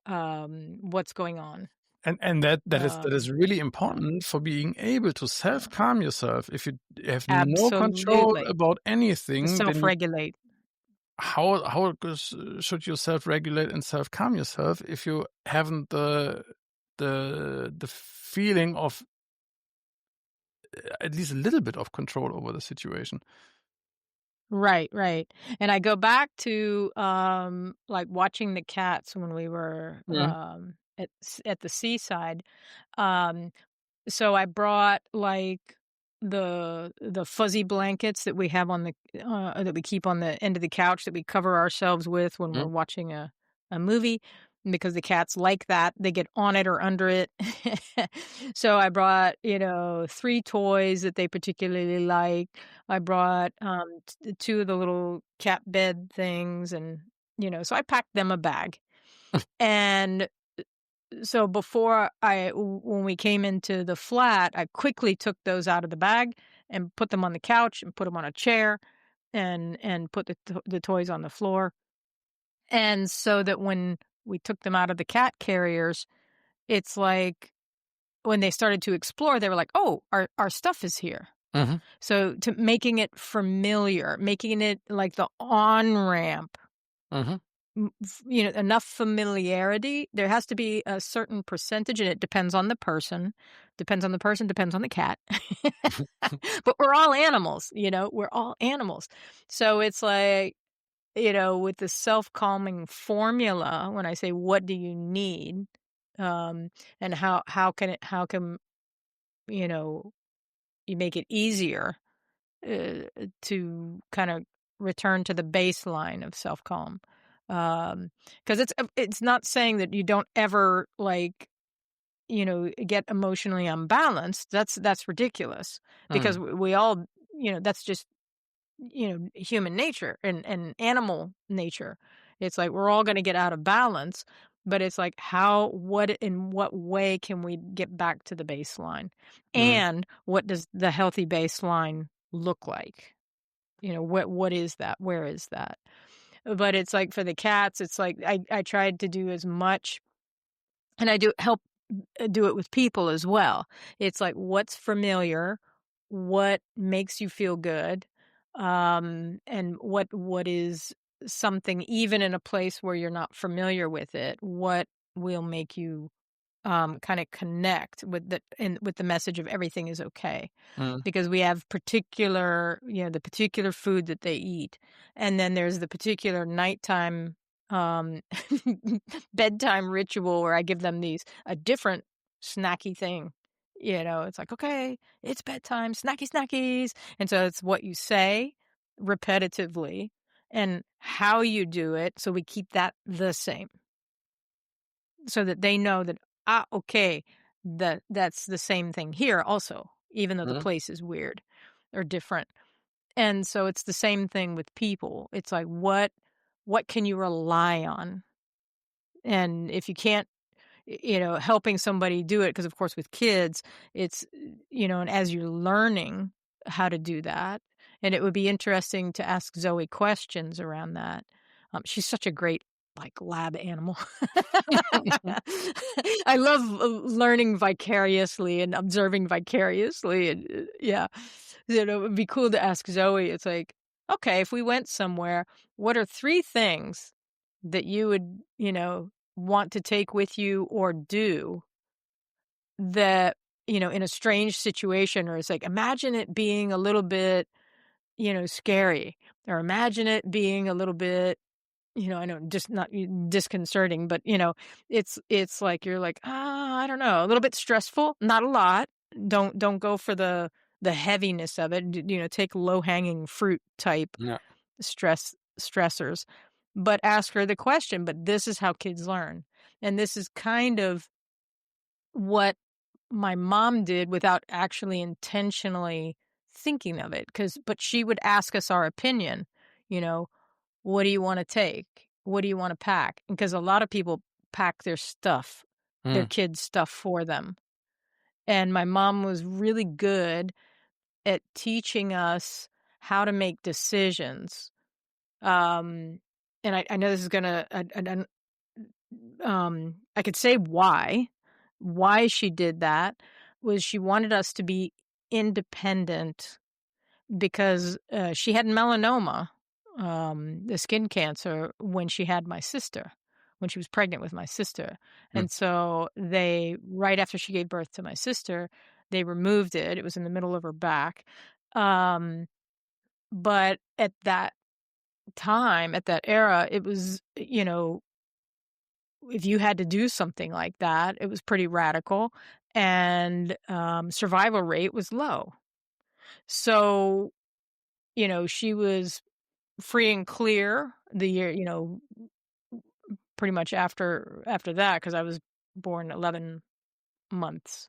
Speaker 2: what's going on.
Speaker 1: And that is
Speaker 2: Um,
Speaker 1: really important for being able to
Speaker 2: yeah,
Speaker 1: self-calm yourself. If you have no control
Speaker 2: absolutely.
Speaker 1: about
Speaker 2: To
Speaker 1: anything, then you
Speaker 2: self-regulate.
Speaker 1: how should you self-regulate and self-calm yourself if you haven't the feeling of at least a little bit of control over the situation?
Speaker 2: Right, right. And I go back to, like, watching the cats when we were,
Speaker 1: Mhm,
Speaker 2: at the seaside. Um, so I brought, like, the fuzzy blankets that we have on the that we keep on the end of the couch that we cover ourselves with when we're
Speaker 1: mhm,
Speaker 2: watching a movie, because the cats like that. They get on it or under it. So I brought, 3 toys that they particularly like. I brought, 2 of the little cat bed things, and, so I packed them a bag. And so before when we came into the flat, I quickly took those out of the bag and put them on the couch and put them on a chair, and put the toys on the floor. And so that when we took them out of the cat carriers, it's like when they started to explore, they were like, "Oh, our stuff is here."
Speaker 1: mhm,
Speaker 2: So to making it familiar, making it like the on-ramp,
Speaker 1: mhm,
Speaker 2: enough familiarity. There has to be a certain percentage, and it depends on the person, depends on the cat. But we're all animals, we're all animals. So it's like, with the self-calming formula, when I say, "What do you need?" And how can, you know, you make it easier to kind of return to the baseline of self-calm. Because it's not saying that you don't ever, like, get emotionally unbalanced. That's ridiculous, because
Speaker 1: mhm,
Speaker 2: we all, that's just, human nature and animal nature. It's like we're all going to get out of balance, but it's like, in what way can we get back to the baseline?
Speaker 1: mhm,
Speaker 2: And what does the healthy baseline look like? What is that? Where is that? But it's like for the cats, it's like I tried to do as much, and I do it with people as well. It's like, what's familiar, what makes you feel good, and what is something, even in a place where you're not familiar with it, what will make you kind of connect with the message of everything is okay,
Speaker 1: mhm,
Speaker 2: because we have the particular food that they eat, and then there's the particular nighttime um bedtime ritual where I give them a different snacky thing. It's like, okay, it's bedtime, snacky snackies. And so it's what you say repetitively and how you do it, so we keep that the same, so that they know that, okay, that's the same thing here also, even though the
Speaker 1: mhm,
Speaker 2: place is weird or different. And so it's the same thing with people. It's like, what can you rely on? And if you can't, helping somebody do it, because of course with kids, it's, and as you're learning how to do that, and it would be interesting to ask Zoe questions around that. She's such a great, like, lab animal. I love learning vicariously and observing vicariously, and yeah, it would be cool to ask Zoe. It's like, okay, if we went somewhere, what are 3 things that you would, want to take with you or do that, in a strange situation, or it's like, imagine it being a little bit, scary, or imagine it being a little bit, I know, just not disconcerting, but, it's like you're like, I don't know, a little bit stressful, not a lot. Don't go for the heaviness of it. Take low hanging fruit type
Speaker 1: yeah,
Speaker 2: stressors, but ask her the question. But this is how kids learn, and this is kind of what my mom did without actually intentionally thinking of it. But she would ask us our opinion, you know, what do you want to take? What do you want to pack? Because a lot of people pack their
Speaker 1: mhm,
Speaker 2: kids' stuff for them. And my mom was really good. at teaching us how to make decisions. Um, and I know this is gonna I could say why she did that was she wanted us to be independent because, she had melanoma, the skin cancer, when she had my sister, when she was pregnant with my sister,
Speaker 1: Mm.
Speaker 2: and so they right after she gave birth to my sister, they removed it. It was in the middle of her back, um, but at that time, at that era, it was, if you had to do something like that, it was pretty radical, and, survival rate was low. So, she was free and clear the year, pretty much after that, because I was born 11 months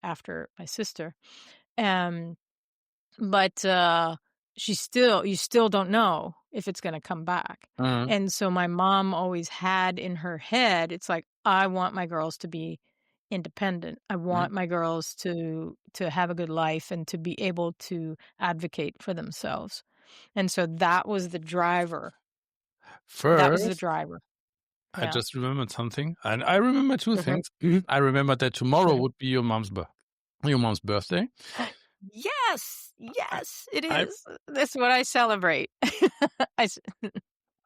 Speaker 2: after my sister. Um, but, you still don't know if it's gonna come back.
Speaker 1: Mhm.
Speaker 2: And so my mom always had in her head, it's like, "I want my girls to be independent. I
Speaker 1: Mhm.
Speaker 2: want my girls to have a good life and to be able to advocate for themselves." And so that was the driver. That was the
Speaker 1: First,
Speaker 2: driver.
Speaker 1: I
Speaker 2: Yeah.
Speaker 1: just remembered something, and I remember 2
Speaker 2: Mhm.
Speaker 1: things. I remembered that tomorrow would be your mom's birthday.
Speaker 2: Yes,
Speaker 1: I
Speaker 2: yes, it
Speaker 1: I
Speaker 2: is. That's what I celebrate. I s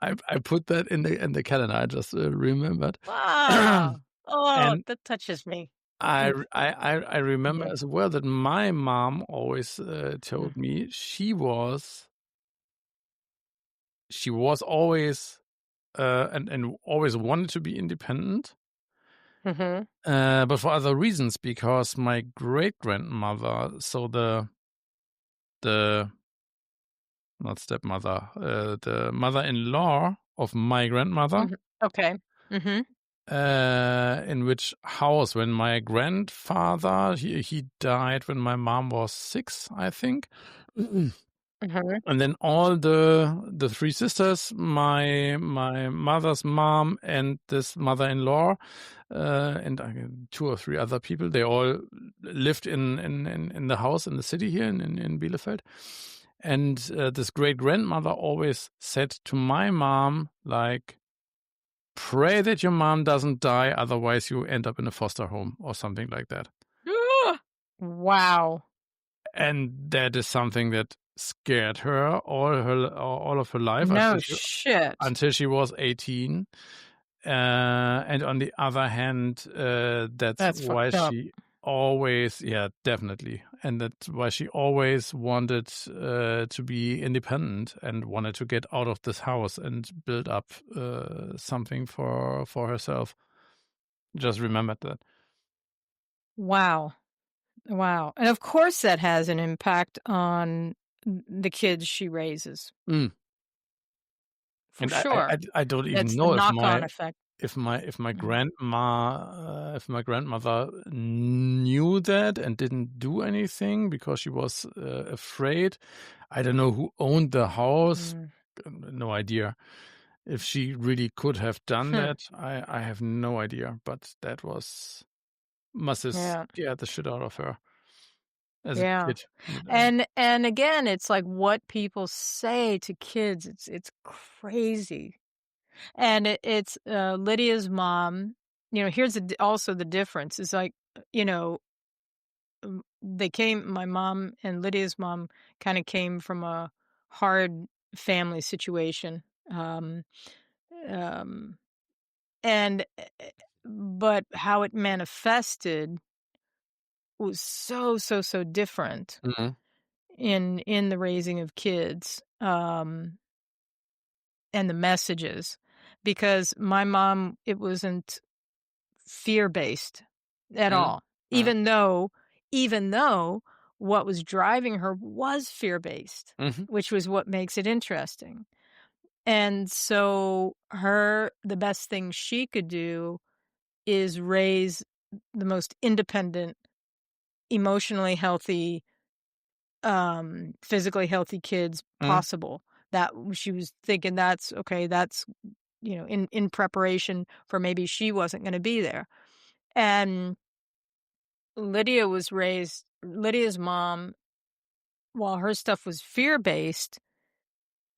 Speaker 1: I put that in the calendar. I just, remembered.
Speaker 2: Wow. Oh,
Speaker 1: And
Speaker 2: that touches me.
Speaker 1: I
Speaker 2: Mm,
Speaker 1: r I remember
Speaker 2: mhm,
Speaker 1: as well that my mom always,
Speaker 2: mm,
Speaker 1: told me she was always, and always wanted to be independent,
Speaker 2: mhm,
Speaker 1: but for other reasons, because my great-grandmother, so the not stepmother, the mother-in-law of my grandmother,
Speaker 2: mhm. Okay. Mhm,
Speaker 1: in which house when my grandfather, he died when my mom was 6, I think.
Speaker 2: mhm,
Speaker 1: And then all the 3 sisters, my mother's mom and this mother-in-law, and 2 or 3 other people, they all lived in the house in the city here in Bielefeld. And, this great-grandmother always said to my mom, like, "Pray that your mom doesn't die, otherwise you end up in a foster home," or something like that.
Speaker 2: Ah! Wow.
Speaker 1: And that is something that scared her all of her life
Speaker 2: No shit.
Speaker 1: until she was 18. And on the other hand, that's
Speaker 2: That's
Speaker 1: why
Speaker 2: fucked up.
Speaker 1: she always, yeah, definitely. And that's why she always wanted to be independent and wanted to get out of this house and build up something for herself. Just remembered that.
Speaker 2: Wow. Wow. And of course that has an impact on the kids she raises,
Speaker 1: Mm.
Speaker 2: for
Speaker 1: And
Speaker 2: sure.
Speaker 1: I don't even
Speaker 2: That's the
Speaker 1: know
Speaker 2: knock-on effect.
Speaker 1: if my
Speaker 2: Mhm.
Speaker 1: if my grandmother knew that and didn't do anything because she was afraid. I don't know who owned the house.
Speaker 2: Mm.
Speaker 1: No idea. If she really could have done
Speaker 2: Hmm.
Speaker 1: that, I have no idea. But that must have
Speaker 2: Yeah.
Speaker 1: scared the shit out of her as a
Speaker 2: Yeah.
Speaker 1: kid.
Speaker 2: And again, it's like what people say to kids, it's crazy. And it's, Lydia's mom, here's also the difference. It's like, you know, my mom and Lydia's mom kinda came from a hard family situation. Um, um, and, but how it manifested was so, so, so different
Speaker 1: Mhm,
Speaker 2: in the raising of kids, and the messages, because my mom, it wasn't fear-based at
Speaker 1: mhm,
Speaker 2: all,
Speaker 1: mhm,
Speaker 2: even though what was driving her was fear-based,
Speaker 1: mhm,
Speaker 2: which was what makes it interesting. And so the best thing she could do is raise the most independent, emotionally healthy, physically healthy kids
Speaker 1: mhm,
Speaker 2: possible. That she was thinking that's okay, that's, in preparation for maybe she wasn't gonna be there. And Lydia's mom while her stuff was fear-based,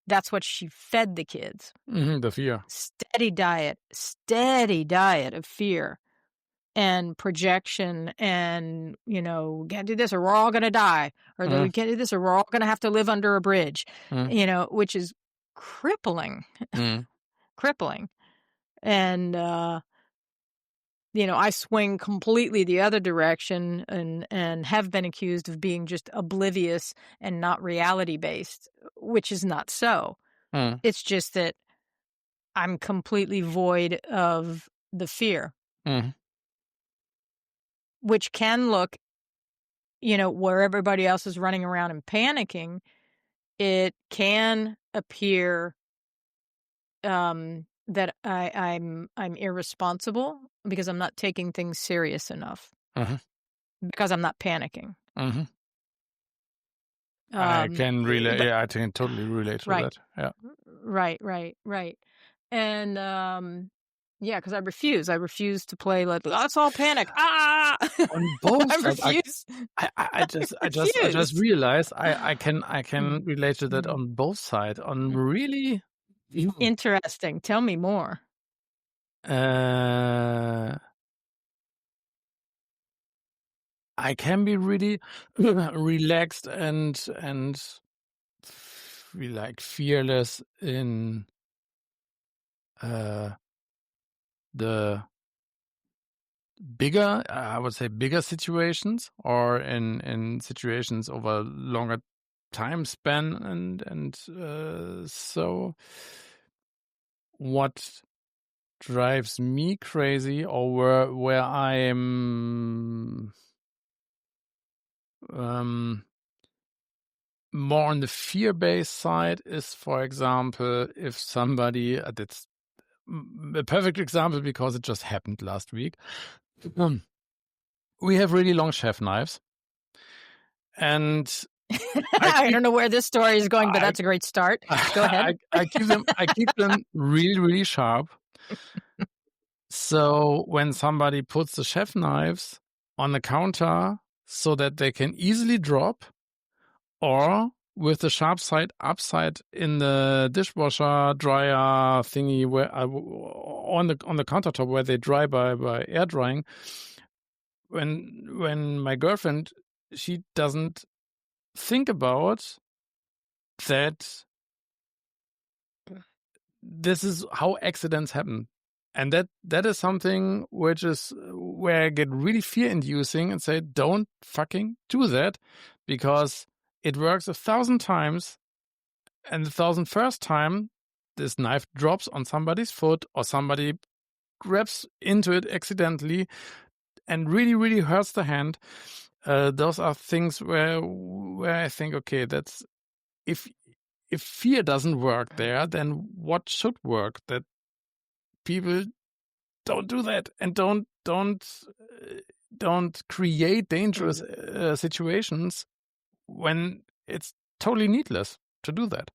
Speaker 2: that's what she fed the kids.
Speaker 1: The fear.
Speaker 2: Steady diet of fear and projection and, can't do this or we're all going to die, or that we can't do this or we're all going to have to live under a bridge, which is crippling. Crippling. And, I swing completely the other direction and have been accused of being just oblivious and not reality-based, which is not so. It's just that I'm completely void of the fear, which can look, where everybody else is running around and panicking. It can appear that I'm irresponsible because I'm not taking things serious enough, because I'm not panicking.
Speaker 1: I can relate. Yeah, I can totally relate to that. Yeah.
Speaker 2: Right. And because I refuse to play like let's all panic.
Speaker 1: On both
Speaker 2: I
Speaker 1: sides,
Speaker 2: refuse.
Speaker 1: I just realized I can relate to that on both sides. On really
Speaker 2: interesting. Tell me more.
Speaker 1: I can be really relaxed and like fearless in the bigger, I would say bigger situations, or in situations over longer time span, and so what drives me crazy, or where I am more on the fear-based side, is, for example, if somebody, that's a perfect example because it just happened last week. We have really long chef knives, and
Speaker 2: I don't know where this story is going, but that's a great start. Go ahead.
Speaker 1: I keep them really, really sharp. So when somebody puts the chef knives on the counter so that they can easily drop, or with the sharp side upside in the dishwasher dryer thingy, where on the countertop where they dry by air drying, when my girlfriend, she doesn't think about that this is how accidents happen. And that is something which is where I get really fear-inducing and say, don't fucking do that, because it works 1,000 times, and the 1,001st time this knife drops on somebody's foot, or somebody grabs into it accidentally and really, really hurts the hand. Those are things where I think, okay, that's if fear doesn't work there, then what should work? That people don't do that, and don't create dangerous situations when it's totally needless to do that.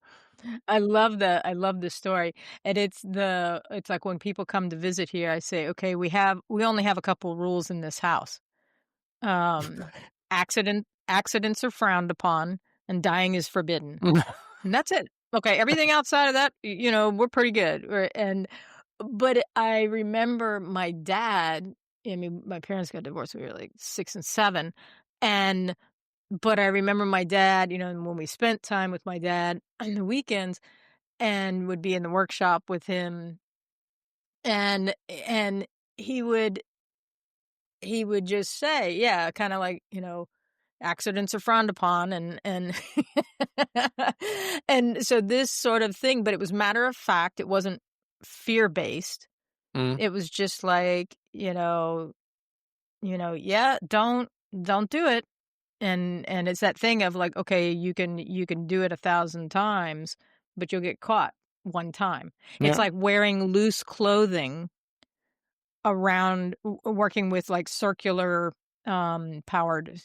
Speaker 2: I love that. I love this story. And it's like when people come to visit here, I say, okay, we only have a couple rules in this house. Accidents are frowned upon, and dying is forbidden. And that's it. Okay, everything outside of that, we're pretty good. But I remember my dad, my parents got divorced when we were like 6 and 7. But I remember my dad, when we spent time with my dad on the weekends and would be in the workshop with him, and he would just say, yeah, kind of like, accidents are frowned upon, and and so this sort of thing, but it was matter of fact. It wasn't fear-based. It was just like, yeah, don't do it. And it's that thing of like, okay, you can do it 1,000 times, but you'll get caught one time.
Speaker 1: Yeah.
Speaker 2: It's like wearing loose clothing around, working with like circular powered,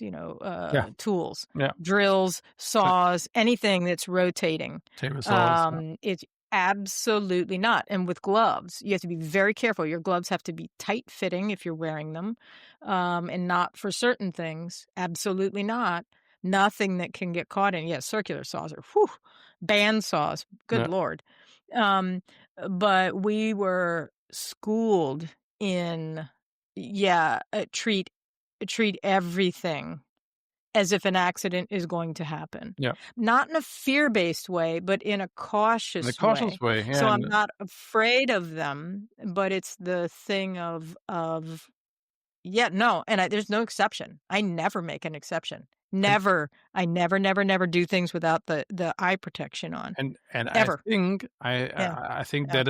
Speaker 2: tools, drills, saws, anything that's rotating.
Speaker 1: Table saws.
Speaker 2: It's absolutely not. And with gloves, you have to be very careful. Your gloves have to be tight fitting if you're wearing them, and not for certain things. Absolutely not. nothing that can get caught in. Yeah, circular saws are, whew, band saws. Good
Speaker 1: Yeah.
Speaker 2: Lord. Um, but we were schooled in, yeah, treat everything as if an accident is going to happen.
Speaker 1: Yeah.
Speaker 2: Not in a fear-based way, but in a
Speaker 1: In a
Speaker 2: cautious
Speaker 1: cautious
Speaker 2: way.
Speaker 1: way.
Speaker 2: So
Speaker 1: Yeah.
Speaker 2: I'm
Speaker 1: And
Speaker 2: not afraid of them, but it's the thing of yeah, no, and there's no exception. I never make an exception.
Speaker 1: and
Speaker 2: Never. I never, never, never do things without the eye protection on.
Speaker 1: and I
Speaker 2: Ever.
Speaker 1: think
Speaker 2: Yeah,
Speaker 1: I think
Speaker 2: yeah,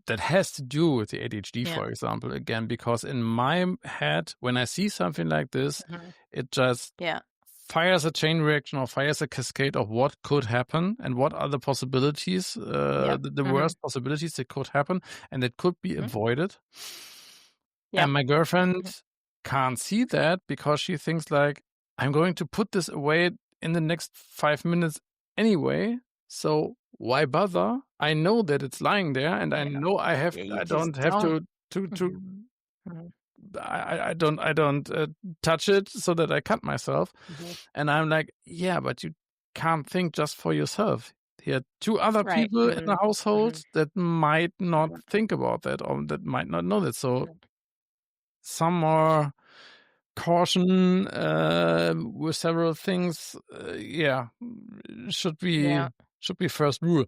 Speaker 1: that has to do with the ADHD,
Speaker 2: yeah.
Speaker 1: for example, again, because in my head, when I see something like this,
Speaker 2: Mhm.
Speaker 1: it just
Speaker 2: Yeah,
Speaker 1: fires a chain reaction or fires a cascade of what could happen and what are the possibilities,
Speaker 2: yep.
Speaker 1: the
Speaker 2: Mhm,
Speaker 1: worst possibilities that could happen and that could be
Speaker 2: mhm,
Speaker 1: avoided. And
Speaker 2: yep.
Speaker 1: my girlfriend
Speaker 2: Mhm,
Speaker 1: can't see that because she thinks like, I'm going to put this away in the next 5 minutes anyway. So why bother? I know that it's lying there and I
Speaker 2: yeah.
Speaker 1: know
Speaker 2: Yeah, you
Speaker 1: I
Speaker 2: just
Speaker 1: don't have
Speaker 2: don't.
Speaker 1: to
Speaker 2: Mhm, mhm,
Speaker 1: I don't touch it so that I cut myself.
Speaker 2: mhm.
Speaker 1: And I'm like, yeah, but you can't think just for yourself. Here are two other
Speaker 2: Right.
Speaker 1: people in the
Speaker 2: Mhm,
Speaker 1: household
Speaker 2: mhm,
Speaker 1: that might not
Speaker 2: mhm,
Speaker 1: think about that or that might not know that. So
Speaker 2: mhm.
Speaker 1: some more caution with several things, yeah,
Speaker 2: Yeah.
Speaker 1: should be first rule.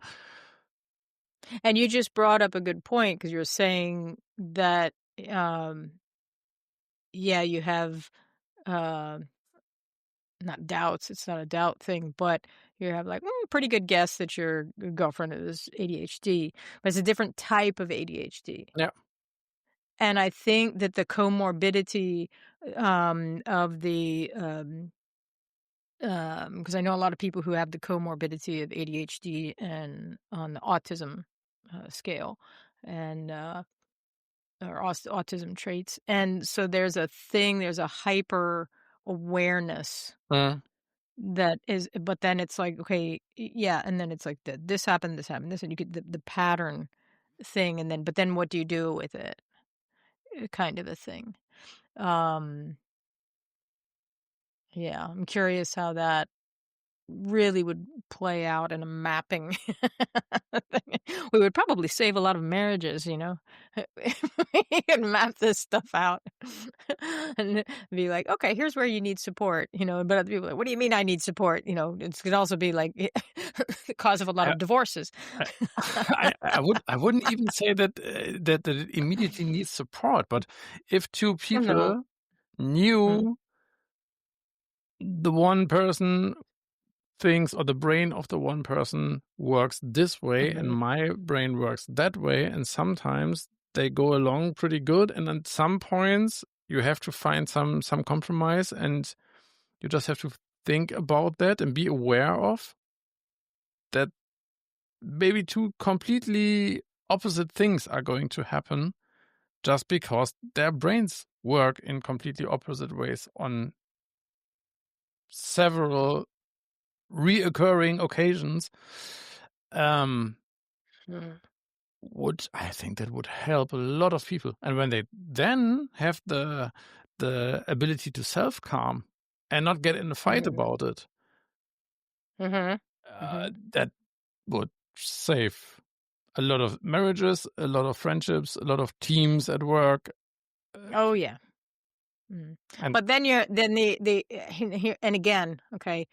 Speaker 2: And you just brought up a good point because you're saying that, um, yeah, you have, uh, not doubts. It's not a doubt thing, but you have like pretty good guess that your girlfriend is ADHD, but it's a different type of ADHD.
Speaker 1: Yeah.
Speaker 2: And I think that the comorbidity of the because I know a lot of people who have the comorbidity of ADHD and on the autism scale, and or autism traits. And so there's a hyper awareness
Speaker 1: Mm,
Speaker 2: that is, but then it's like, okay, yeah. And then it's like this happened, this, and you get the pattern thing. And then, but then what do you do with it? Kind of a thing. Um, yeah, I'm curious how that really would play out in a mapping thing. We would probably save a lot of marriages, you know? We could map this stuff out and be like, "Okay, here's where you need support," you know, but other people are like, "What do you mean I need support?" You know, it could also be like the cause of a lot
Speaker 1: I
Speaker 2: of divorces.
Speaker 1: I I wouldn't even say that, that it immediately needs support, but if two
Speaker 2: Oh, no.
Speaker 1: people
Speaker 2: Mhm,
Speaker 1: knew the one person thinks or the brain of the one person works this way and
Speaker 2: mhm.
Speaker 1: my brain works that way, and sometimes they go along pretty good, and at some points you have to find some compromise, and you just have to think about that and be aware of that maybe two completely opposite things are going to happen just because their brains work in completely opposite ways on several reoccurring occasions. Um,
Speaker 2: Mm,
Speaker 1: would I think that would help a lot of people. And when they then have the ability to self calm and not get in a fight
Speaker 2: mhm,
Speaker 1: about it,
Speaker 2: mhm, mhm.
Speaker 1: that would save a lot of marriages, a lot of friendships, a lot of teams at work. Uh,
Speaker 2: Oh, yeah. Mm.
Speaker 1: and
Speaker 2: But then you're then the here and again, okay,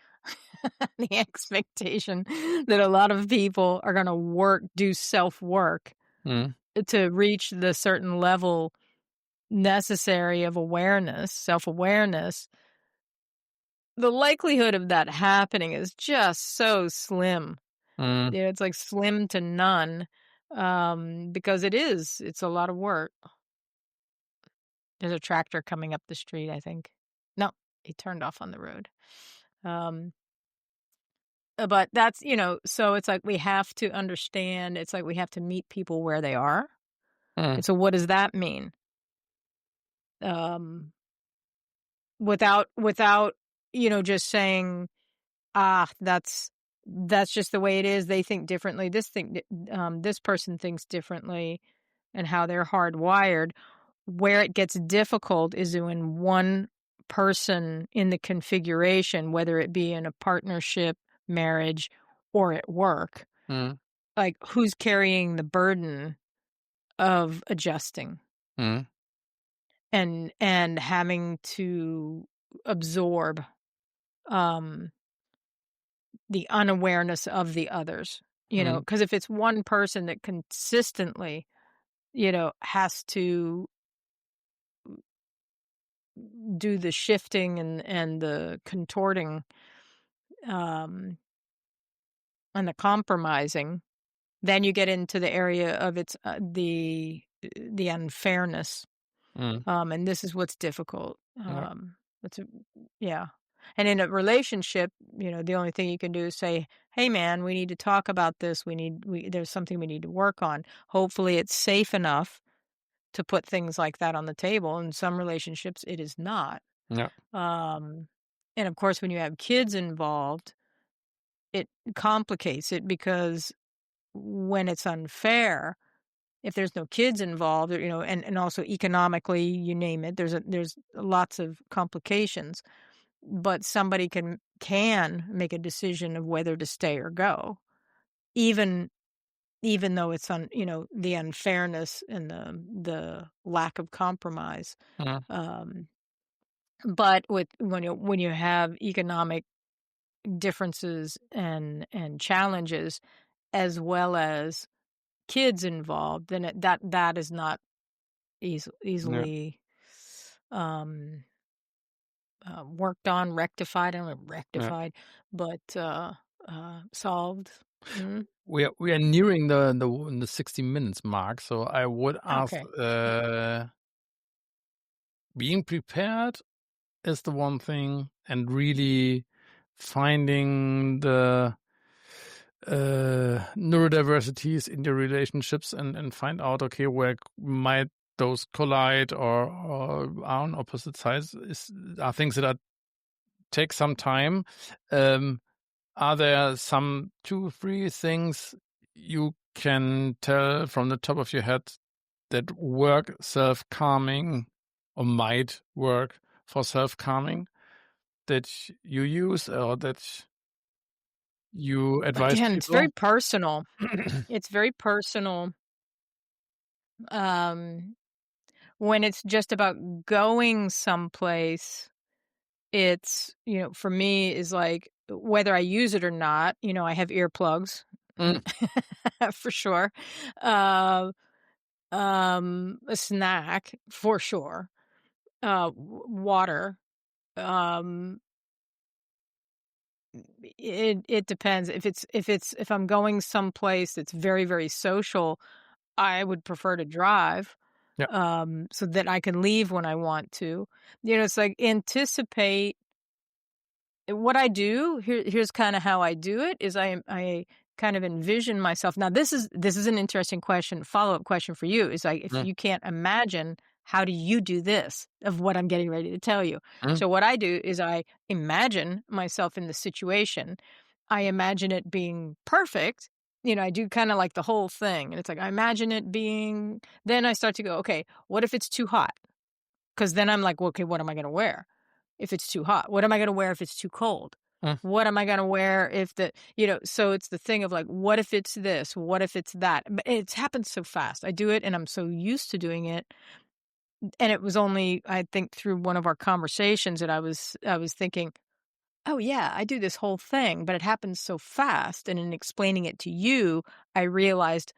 Speaker 2: the expectation that a lot of people are gonna do self-work
Speaker 1: mm,
Speaker 2: to reach the certain level necessary of awareness, self-awareness, the likelihood of that happening is just so slim.
Speaker 1: mm,
Speaker 2: Yeah, it's like slim to none, because it's a lot of work. There's a tractor coming up the street, I think. No, he turned off on the road. Um But that's so it's like we have to understand, it's like we have to meet people where they are.
Speaker 1: mm,
Speaker 2: And so what does that mean? Um, without, just saying, "Ah, that's just the way it is. They think differently. This person thinks differently and how they're hardwired." Where it gets difficult is when one person in the configuration, whether it be in a partnership, marriage, or at work,
Speaker 1: Mm.
Speaker 2: like who's carrying the burden of adjusting
Speaker 1: Mm.
Speaker 2: and having to absorb um the unawareness of the others,
Speaker 1: Mm.
Speaker 2: because if it's one person that consistently, has to do the shifting and the contorting, um, and the compromising, then you get into the area of it's the unfairness,
Speaker 1: Mm.
Speaker 2: and this is what's difficult.
Speaker 1: Yeah.
Speaker 2: It's a, yeah, and in a relationship, the only thing you can do is say, "Hey, man, we need to talk about this. There's something we need to work on." Hopefully, it's safe enough to put things like that on the table. In some relationships, it is not.
Speaker 1: Yeah.
Speaker 2: Um, and of course, when you have kids involved, it complicates it because when it's unfair, if there's no kids involved, and also economically, you name it, there's lots of complications. But somebody can make a decision of whether to stay or go, even even though it's the unfairness and the lack of compromise.
Speaker 1: Mm.
Speaker 2: Um, but when you have economic differences and challenges as well as kids involved, then that is not
Speaker 1: Yeah.
Speaker 2: easily um, worked on, rectified. I don't know,
Speaker 1: Yeah.
Speaker 2: rectified, but solved. Mm.
Speaker 1: We are nearing the 60 minutes mark, so I would ask,
Speaker 2: Okay.
Speaker 1: being prepared is the one thing, and really finding the neurodiversities in the relationships, and find out, okay, where might those collide, or are on opposite sides, are things that take some time. Um, are there some 2, 3 things you can tell from the top of your head that work self-calming, or might work for self-calming, that you use, or that you advise
Speaker 2: Again, it's very
Speaker 1: people?
Speaker 2: personal. It's very personal. Um, when it's just about going someplace, it's, for me is like whether I use it or not, I have earplugs
Speaker 1: Mm.
Speaker 2: for sure. Uh, a snack for sure. Water. Um, it depends. If I'm going someplace that's very, very social, I would prefer to drive,
Speaker 1: Yeah.
Speaker 2: so that I can leave when I want to. It's like anticipate what I do. Here's kind of how I do it is I kind of envision myself. Now this is an interesting question, follow-up question for you. Is like if
Speaker 1: Mm.
Speaker 2: you can't imagine, how do you do this of what I'm getting ready to tell you?
Speaker 1: Mm.
Speaker 2: So what I do is I imagine myself in the situation. I imagine it being perfect. I do kind of like the whole thing. And it's like I imagine it being, then I start to go, okay, what if it's too hot? Because then I'm like, well, okay, what am I going to wear if it's too hot? What am I going to wear if it's too cold?
Speaker 1: Mm.
Speaker 2: What am I going to wear if so it's the thing of like, what if it's this? What if it's that? But it's happened so fast. I do it and I'm so used to doing it. And it was only, I think, through one of our conversations that I was thinking, oh yeah, I do this whole thing, but it happens so fast. And in explaining it to you, I realized,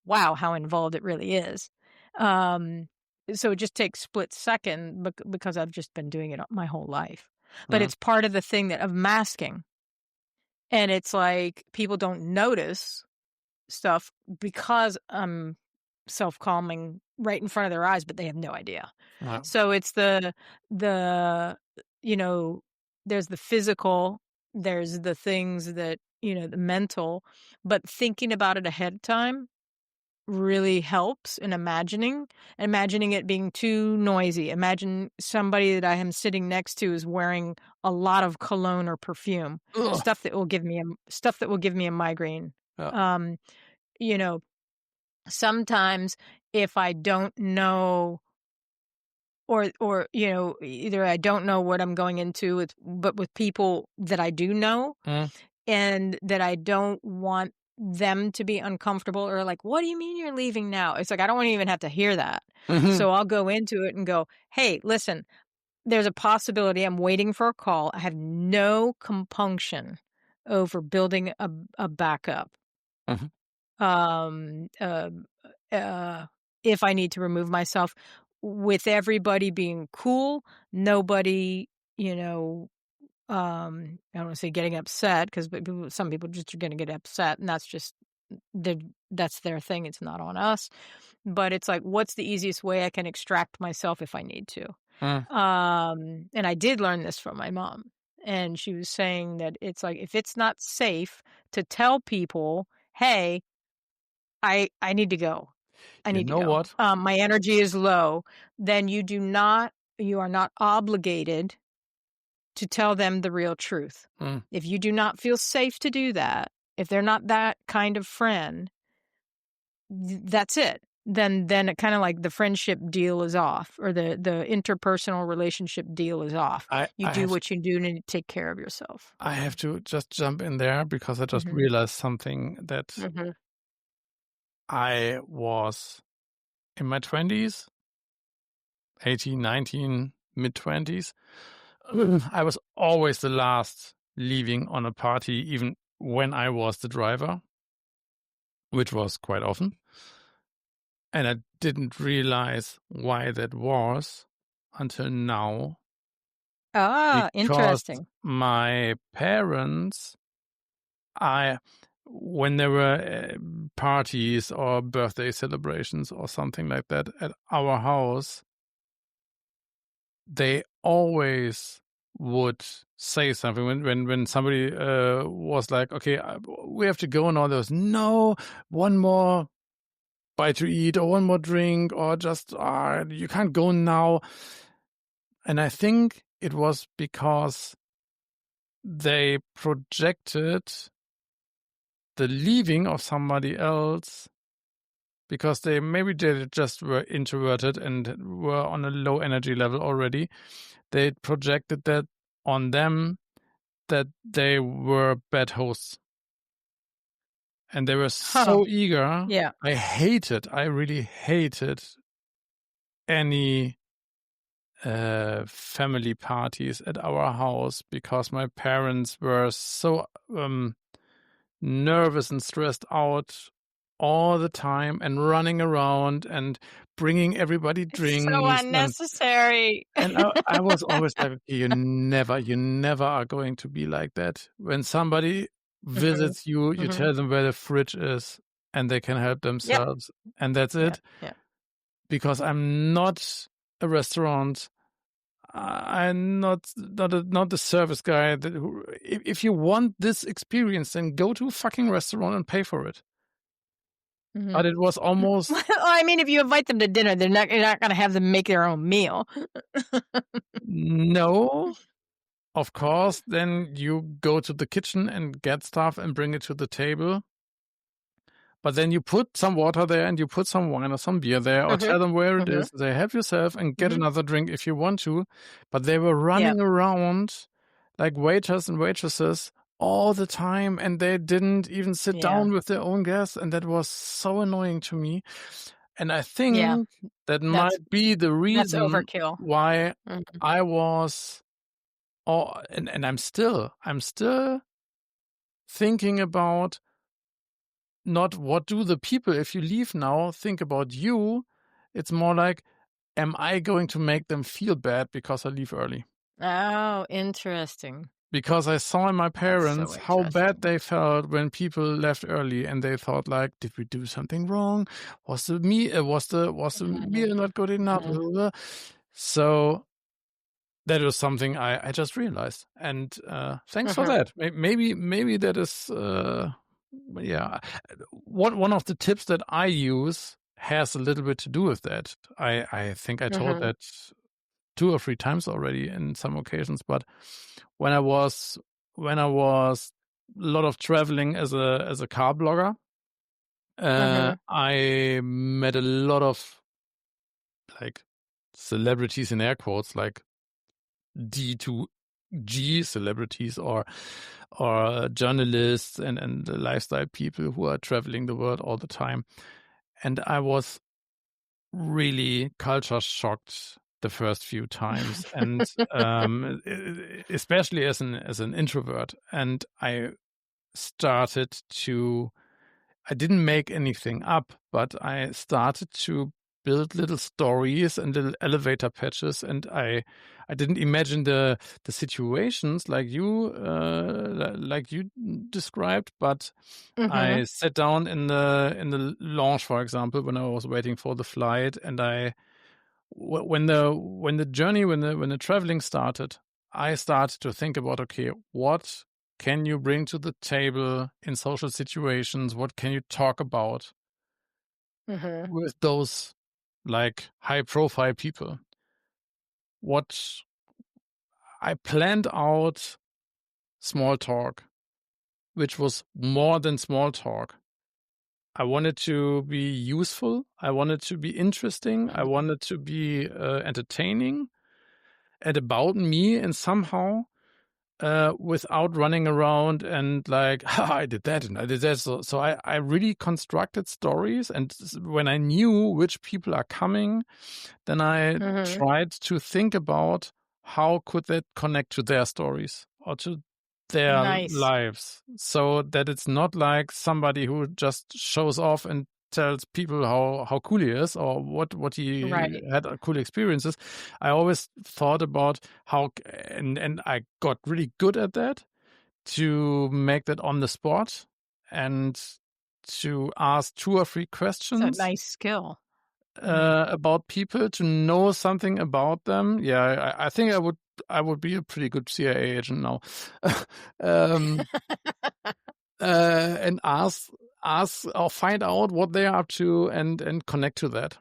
Speaker 2: wow, how involved it really is. Um, so it just takes split second because I've just been doing it my whole life. But
Speaker 1: Mm.
Speaker 2: it's part of the thing of masking. And it's like people don't notice stuff because I'm self-calming right in front of their eyes, but they have no idea.
Speaker 1: Yeah.
Speaker 2: So it's the you know, there's the physical, there's the things that, the mental, but thinking about it ahead of time really helps in imagining it being too noisy. Imagine somebody that I am sitting next to is wearing a lot of cologne or perfume,
Speaker 1: Ugh.
Speaker 2: stuff that will give me a migraine.
Speaker 1: Yeah.
Speaker 2: Um, you know, sometimes if I don't know or either I don't know what I'm going into but with people that I do know,
Speaker 1: Mm.
Speaker 2: and that I don't want them to be uncomfortable or like, "What do you mean you're leaving now?" It's like, I don't wanna even have to hear that.
Speaker 1: Mhm.
Speaker 2: So I'll go into it and go, "Hey, listen, there's a possibility I'm waiting for a call. I have no compunction over building a backup.
Speaker 1: Mhm.
Speaker 2: Um, uh, uh, if I need to remove myself, with everybody being cool, nobody, I don't wanna say getting upset 'cause some people just are gonna get upset, and that's just their that's their thing, it's not on us. But it's like, what's the easiest way I can extract myself if I need to?
Speaker 1: Mm.
Speaker 2: And I did learn this from my mom, and she was saying that it's like, if it's not safe to tell people, "Hey, I need to go. I
Speaker 1: You
Speaker 2: need to
Speaker 1: know
Speaker 2: go.
Speaker 1: what?
Speaker 2: My energy is low," then you are not obligated to tell them the real truth.
Speaker 1: Mm.
Speaker 2: If you do not feel safe to do that, if they're not that kind of friend, that's it. Then it kinda like the friendship deal is off, or the interpersonal relationship deal is off.
Speaker 1: I
Speaker 2: You
Speaker 1: I
Speaker 2: do
Speaker 1: have
Speaker 2: what you do to take care of yourself.
Speaker 1: I have to just jump in there because I just
Speaker 2: Mhm.
Speaker 1: realized something that
Speaker 2: Mhm.
Speaker 1: I was in my 20s, 18, 19, mid-20s. I was always the last leaving on a party, even when I was the driver, which was quite often. And I didn't realize why that was until now,
Speaker 2: Ah,
Speaker 1: because
Speaker 2: interesting.
Speaker 1: my parents, I when there were parties or birthday celebrations or something like that at our house, they always would say something when somebody was like, okay, we have to go, and all those, no, one more bite to eat or one more drink, or just you can't go now. And I think it was because they projected the leaving of somebody else, because they just were introverted and were on a low energy level already. They projected that on them, that they were bad hosts, and they were
Speaker 2: Huh.
Speaker 1: so eager.
Speaker 2: Yeah.
Speaker 1: I really hated any family parties at our house, because my parents were so nervous and stressed out all the time and running around and bringing everybody
Speaker 2: It's so
Speaker 1: drinks.
Speaker 2: unnecessary.
Speaker 1: And I was always like, okay, you never are going to be like that. When somebody
Speaker 2: Mhm.
Speaker 1: visits you, you
Speaker 2: Mhm.
Speaker 1: tell them where the fridge is and they can help
Speaker 2: Yep.
Speaker 1: themselves. And that's
Speaker 2: Yeah,
Speaker 1: it.
Speaker 2: yeah.
Speaker 1: Because I'm not a restaurant. I'm not the service guy if you want this experience, then go to a fucking restaurant and pay for it.
Speaker 2: Mhm.
Speaker 1: But it was almost,
Speaker 2: Well, I mean, if you invite them to dinner, you're not gonna have them make their own meal.
Speaker 1: no. Of course, then you go to the kitchen and get stuff and bring it to the table. But then you put some water there and you put some wine or some beer there, or
Speaker 2: Mhm.
Speaker 1: tell them where it
Speaker 2: Mhm.
Speaker 1: is. They help yourself and get
Speaker 2: Mhm.
Speaker 1: another drink if you want to. But they were
Speaker 2: Yeah.
Speaker 1: running around like waiters and waitresses all the time, and they didn't even sit
Speaker 2: Yeah.
Speaker 1: down with their own guests. And that was so annoying to me. And I
Speaker 2: Yeah.
Speaker 1: think that
Speaker 2: That's
Speaker 1: might be the
Speaker 2: that's
Speaker 1: reason
Speaker 2: overkill.
Speaker 1: why
Speaker 2: Mhm.
Speaker 1: I was, and I'm still thinking about, not what do the people, if you leave now, think about you. It's more like, am I going to make them feel bad because I leave early?
Speaker 2: Oh, interesting.
Speaker 1: Because I saw in my
Speaker 2: That's so
Speaker 1: parents how bad
Speaker 2: interesting.
Speaker 1: they felt when people left early, and they thought like, did we do something wrong? Was the
Speaker 2: Mhm.
Speaker 1: meal not good enough?
Speaker 2: Mhm.
Speaker 1: So that was something I just realized, and thanks for
Speaker 2: Mhm.
Speaker 1: that. Maybe that is yeah. One of the tips that I use has a little bit to do with that. I think I told
Speaker 2: Mhm.
Speaker 1: that 2 or 3 times already in some occasions, but when I was a lot of traveling as a car blogger,
Speaker 2: Mhm.
Speaker 1: I met a lot of, like, celebrities in air quotes, like D to G celebrities or journalists and lifestyle people who are traveling the world all the time. And I was really culture shocked the first few times, and especially as an introvert. And started to I didn't make anything up, but I started to build little stories and little elevator pitches, and I didn't imagine the situations like you described, but
Speaker 2: Mhm.
Speaker 1: I sat down in the lounge, for example, when I was waiting for the flight, and when the traveling started, I started to think about, okay, what can you bring to the table in social situations? What can you talk about
Speaker 2: Mhm.
Speaker 1: with those like high profile people? What I planned out small talk, which was more than small talk. I wanted to be useful. I wanted to be interesting. I
Speaker 2: Mhm.
Speaker 1: wanted to be entertaining and about me, and somehow without running around and like, "Ha, I did that and I did that." So I really constructed stories, and when I knew which people are coming, then I
Speaker 2: Mhm.
Speaker 1: tried to think about how could that connect to their stories or to their
Speaker 2: Nice.
Speaker 1: lives, so that it's not like somebody who just shows off and tells people how cool he is or what he
Speaker 2: Right.
Speaker 1: had cool experiences. I always thought about and I got really good at that, to make that on the spot and to ask 2 or 3
Speaker 2: It's a
Speaker 1: questions
Speaker 2: nice skill. Mhm.
Speaker 1: about people, to know something about them. Yeah, I think I would be a pretty good CIA agent now. um, and ask or find out what they are up to and connect to that.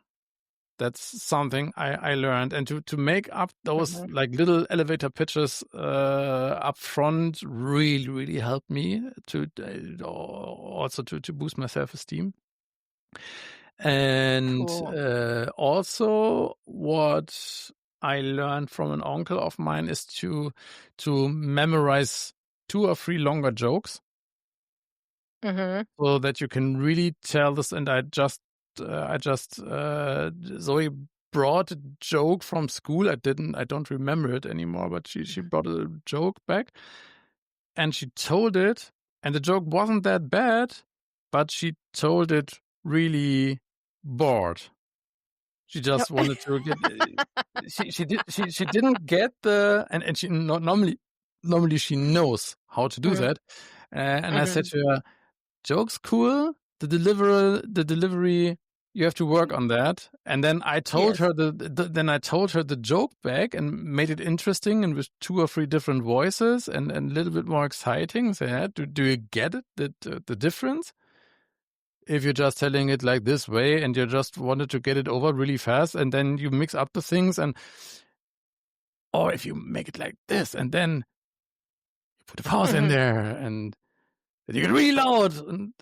Speaker 1: That's something I learned, and to make up those
Speaker 2: Mhm.
Speaker 1: like little elevator pitches up front really helped me to also to boost my self-esteem. And
Speaker 2: Cool.
Speaker 1: also what I learned from an uncle of mine is to memorize 2 or 3 longer jokes
Speaker 2: Mhm.
Speaker 1: so that you can really tell this. And Zoe brought a joke from school. I don't remember it anymore, but she
Speaker 2: Mhm.
Speaker 1: brought a joke back and she told it, and the joke wasn't that bad, but she told it really bored. She
Speaker 2: No.
Speaker 1: just wanted to get. She didn't get and she normally she knows how to do
Speaker 2: Mhm.
Speaker 1: that, and I said
Speaker 2: Mhm.
Speaker 1: to her, "Joke's cool. The delivery, you have to work on that." And then I told
Speaker 2: Yes.
Speaker 1: her the joke back and made it interesting and with 2 or 3 different voices and a little bit more exciting. So, yeah, do you get it, the difference? If you're just telling it like this way and you just wanted to get it over really fast, and then you mix up the things, or if you make it like this and then you put a pause in
Speaker 2: Mhm.
Speaker 1: there and then you get really loud, and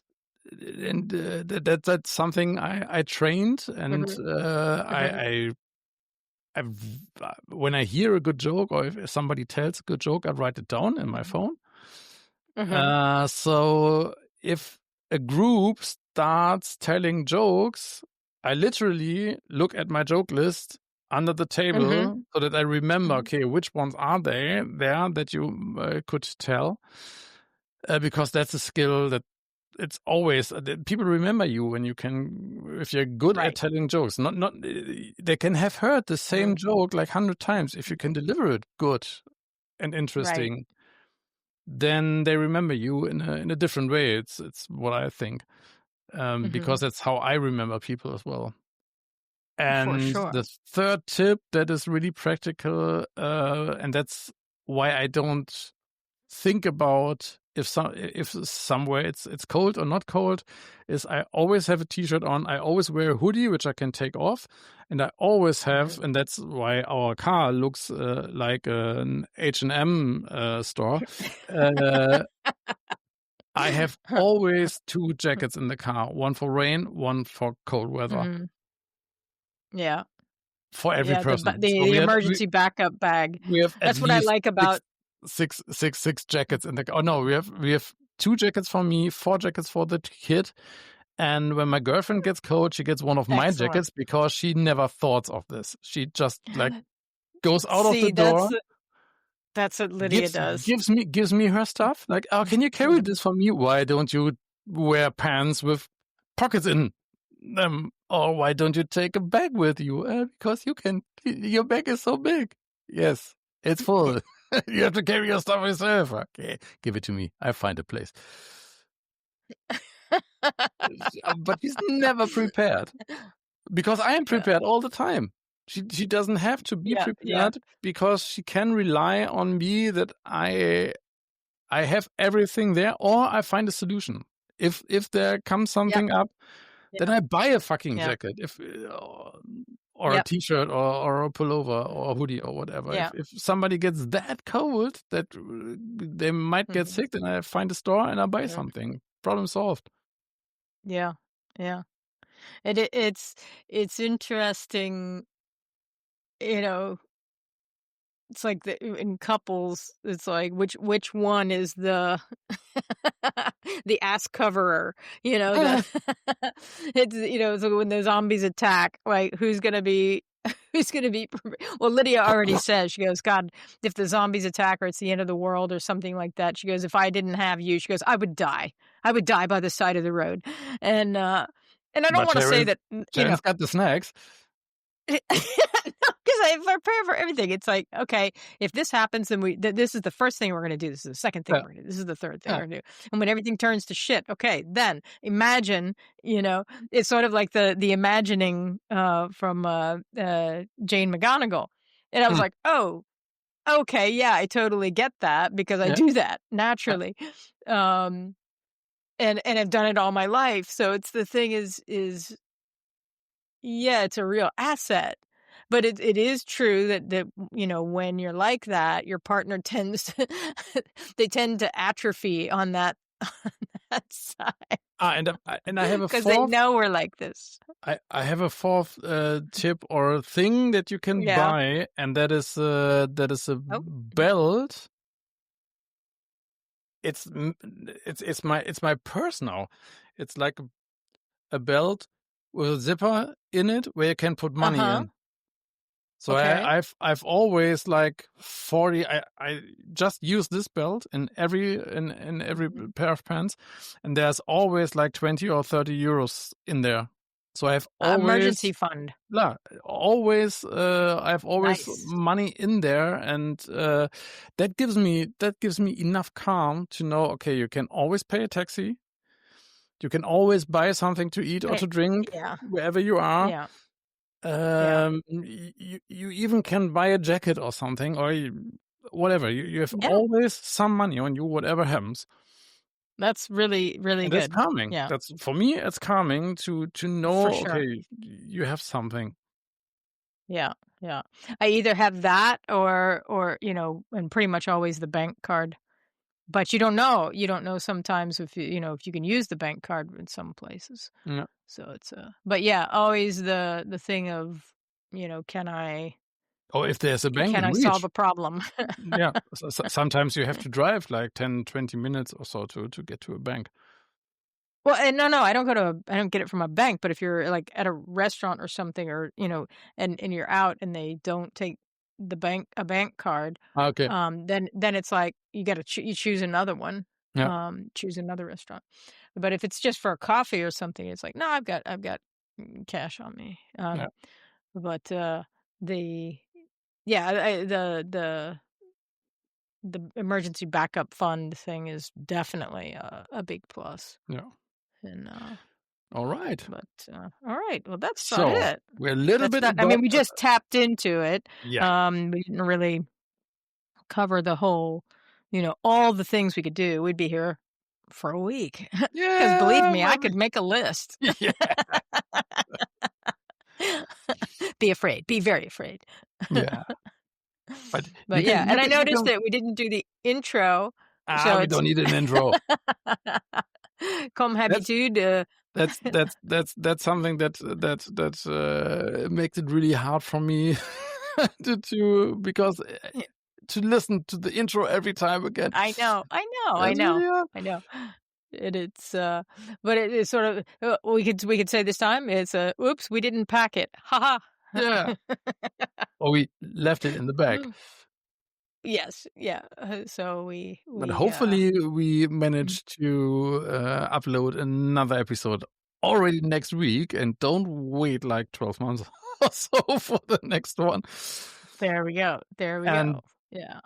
Speaker 1: that's something I trained, and
Speaker 2: Mhm. Mhm.
Speaker 1: when I hear a good joke or if somebody tells a good joke, I write it down in my
Speaker 2: Mhm.
Speaker 1: phone.
Speaker 2: Mhm.
Speaker 1: So if a group starts telling jokes, I literally look at my joke list under the
Speaker 2: Mhm.
Speaker 1: table so that I remember,
Speaker 2: Mhm.
Speaker 1: okay, which ones are there that you could tell, because that's a skill that it's always people remember you when you can, if you're good at
Speaker 2: Right.
Speaker 1: telling jokes. Not they can have heard the same
Speaker 2: Mhm.
Speaker 1: joke like 100 times. If you can deliver it good and
Speaker 2: Right.
Speaker 1: interesting, then they remember you in a different way. It's what I think, because
Speaker 2: Mhm.
Speaker 1: that's how I remember people as well.
Speaker 2: For
Speaker 1: And
Speaker 2: sure.
Speaker 1: the third tip that is really practical, and that's why I don't think about if somewhere it's cold or not cold, is I always have a t-shirt on. I always wear a hoodie which I can take off, and I always have,
Speaker 2: Mhm.
Speaker 1: and that's why our car looks like an H&M store. Uh, I have always 2 jackets in the car, one for rain, one for cold weather.
Speaker 2: Mhm. Yeah.
Speaker 1: for every
Speaker 2: Yeah,
Speaker 1: person. So
Speaker 2: the emergency backup bag.
Speaker 1: we have at
Speaker 2: That's what I
Speaker 1: least
Speaker 2: like about
Speaker 1: six jackets in the. Oh no, we have 2 jackets for me, 4 jackets for the kid. And when my girlfriend gets cold, she gets one of my
Speaker 2: excellent.
Speaker 1: jackets because she never thought of this. She just like goes out of the
Speaker 2: See,
Speaker 1: door,
Speaker 2: that's what Lydia does.
Speaker 1: gives me her stuff. Like, oh, can you carry this for me? Why don't you wear pants with pockets in them? Or why don't you take a bag with you? Because you can. Your bag is so big. Yes, it's full. You have to carry your stuff yourself. Okay, give it to me. I find a place. But he's never prepared because I am prepared all the time. She doesn't have to be prepared because she can rely on me that I have everything there, or I find a solution. If there comes something up, then I buy a fucking jacket. If or a t-shirt or a pullover or a hoodie or whatever. If somebody gets that cold that they might get sick, then I find a store and I buy something. Problem solved.
Speaker 2: Yeah, yeah. It's interesting, you know. It's like in couples, it's like which one is the the ass coverer, you know, it's, you know, so when the zombies attack, like who's gonna be well, Lydia already says, she goes, God, if the zombies attack or it's the end of the world or something like that, she goes, if I didn't have you, she goes, I would die by the side of the road. And I don't want to say that, you know,
Speaker 1: Sharon's got the snacks.
Speaker 2: Because I prepare for everything. It's like, okay, if this happens, then this is the first thing we're going to do. This is the second thing we're going to do. This is the third thing we're going to do. And when everything turns to shit, okay, then imagine, you know, it's sort of like the imagining from Jane McGonigal. And I was like, oh, okay, yeah, I totally get that because I do that naturally. And I've done it all my life. So it's the thing is yeah, it's a real asset. But it is true that, you know, when you're like that, your partner tends to, they tend to atrophy on that side.
Speaker 1: And I have a
Speaker 2: because they know we're like this.
Speaker 1: I have a fourth tip or thing that you can buy, and that is a belt. It's my purse now. It's like a belt with a zipper in it where you can put money in. So I've always like 40. I just use this belt in every pair of pants, and there's always like 20 or 30 euros in there. So I've always
Speaker 2: emergency fund.
Speaker 1: Yeah, I've always money in there, and that gives me enough calm to know, okay, you can always pay a taxi. You can always buy something to eat or to drink wherever you are. You even can buy a jacket or something, or whatever. You have always some money on you, whatever happens.
Speaker 2: That's really, really good.
Speaker 1: It's calming.
Speaker 2: Yeah.
Speaker 1: That's, for me, it's calming to know, okay, you have something.
Speaker 2: Yeah, yeah. I either have that or, you know, and pretty much always the bank card. But you don't know. You don't know sometimes if you know, if you can use the bank card in some places.
Speaker 1: Yeah.
Speaker 2: So it's but yeah, always the thing of, you know, can I
Speaker 1: if there's a bank
Speaker 2: can I solve a problem?
Speaker 1: Yeah. Sometimes you have to drive like 10, 20 minutes or so to get to a bank.
Speaker 2: Well, and no, I don't get it from a bank, but if you're like at a restaurant or something, or, you know, and you're out and they don't take a bank card, then it's like you got to you choose another one. Choose another restaurant. But if it's just for a coffee or something, it's like, no, I've got cash on me. But the emergency backup fund thing is definitely a big plus.
Speaker 1: Yeah.
Speaker 2: And
Speaker 1: all right.
Speaker 2: But all right. Well, that's not it.
Speaker 1: We're a little bit.
Speaker 2: I mean, we just tapped into it.
Speaker 1: Yeah.
Speaker 2: We didn't really cover the whole, you know, all the things we could do. We'd be here for a week. Because believe me, I could make a list.
Speaker 1: Yeah.
Speaker 2: Be afraid. Be very afraid.
Speaker 1: Yeah. But
Speaker 2: yeah, and I noticed that we didn't do the intro.
Speaker 1: So we don't need an intro.
Speaker 2: Comme habitude,
Speaker 1: That's something that makes it really hard for me to because to listen to the intro every time again.
Speaker 2: I know, I know, I
Speaker 1: That's
Speaker 2: know,
Speaker 1: really hard.
Speaker 2: I know. And it's, but it is sort of, we could say this time it's "Oops, we didn't pack it. Ha
Speaker 1: Yeah.
Speaker 2: ha."
Speaker 1: Or we left it in the bag.
Speaker 2: Yes, yeah, so
Speaker 1: But
Speaker 2: we,
Speaker 1: hopefully we
Speaker 2: mm,
Speaker 1: manage to upload another episode already next week and don't wait like 12 months or so for the next one.
Speaker 2: there we go, there we go.
Speaker 1: And
Speaker 2: Yeah.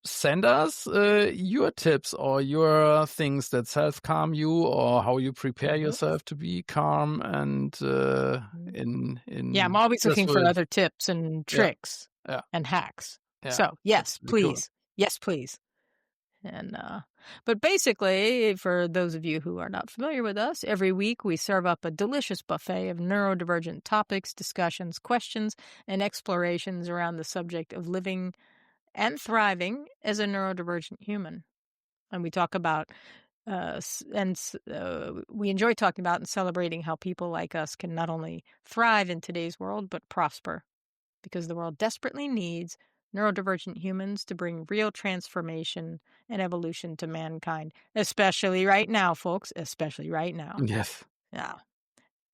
Speaker 1: send us your tips or your things that self-calm you or how you prepare
Speaker 2: Mhm,
Speaker 1: yourself to be calm and
Speaker 2: mhm. Yeah, I'm
Speaker 1: in
Speaker 2: always looking for
Speaker 1: stressful.
Speaker 2: other tips and
Speaker 1: Yeah,
Speaker 2: tricks
Speaker 1: yeah,
Speaker 2: and hacks.
Speaker 1: yeah.
Speaker 2: So,
Speaker 1: That's
Speaker 2: yes,
Speaker 1: really cool.
Speaker 2: please. Yes, please. And, but basically, for those of you who are not familiar with us, every week we serve up a delicious buffet of neurodivergent topics, discussions, questions, and explorations around the subject of living and thriving as a neurodivergent human. And we talk about, we enjoy talking about and celebrating how people like us can not only thrive in today's world, but prosper because the world desperately needs neurodivergent humans to bring real transformation and evolution to mankind, especially right now, folks, especially right now.
Speaker 1: Yes.
Speaker 2: Yeah.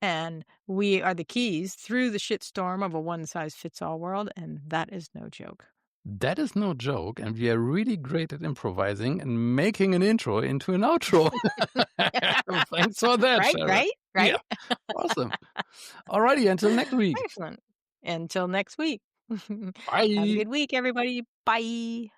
Speaker 2: And we are the keys through the shitstorm of a one-size-fits-all world, and that is no joke.
Speaker 1: That is no joke, and we are really great at improvising and making an intro into an outro. Thanks for that,
Speaker 2: Right,
Speaker 1: Sharon.
Speaker 2: right,
Speaker 1: Yeah,
Speaker 2: right?
Speaker 1: awesome. Alrighty, until next week.
Speaker 2: Excellent. Until next week. Have a
Speaker 1: Bye.
Speaker 2: good week, everybody. Bye.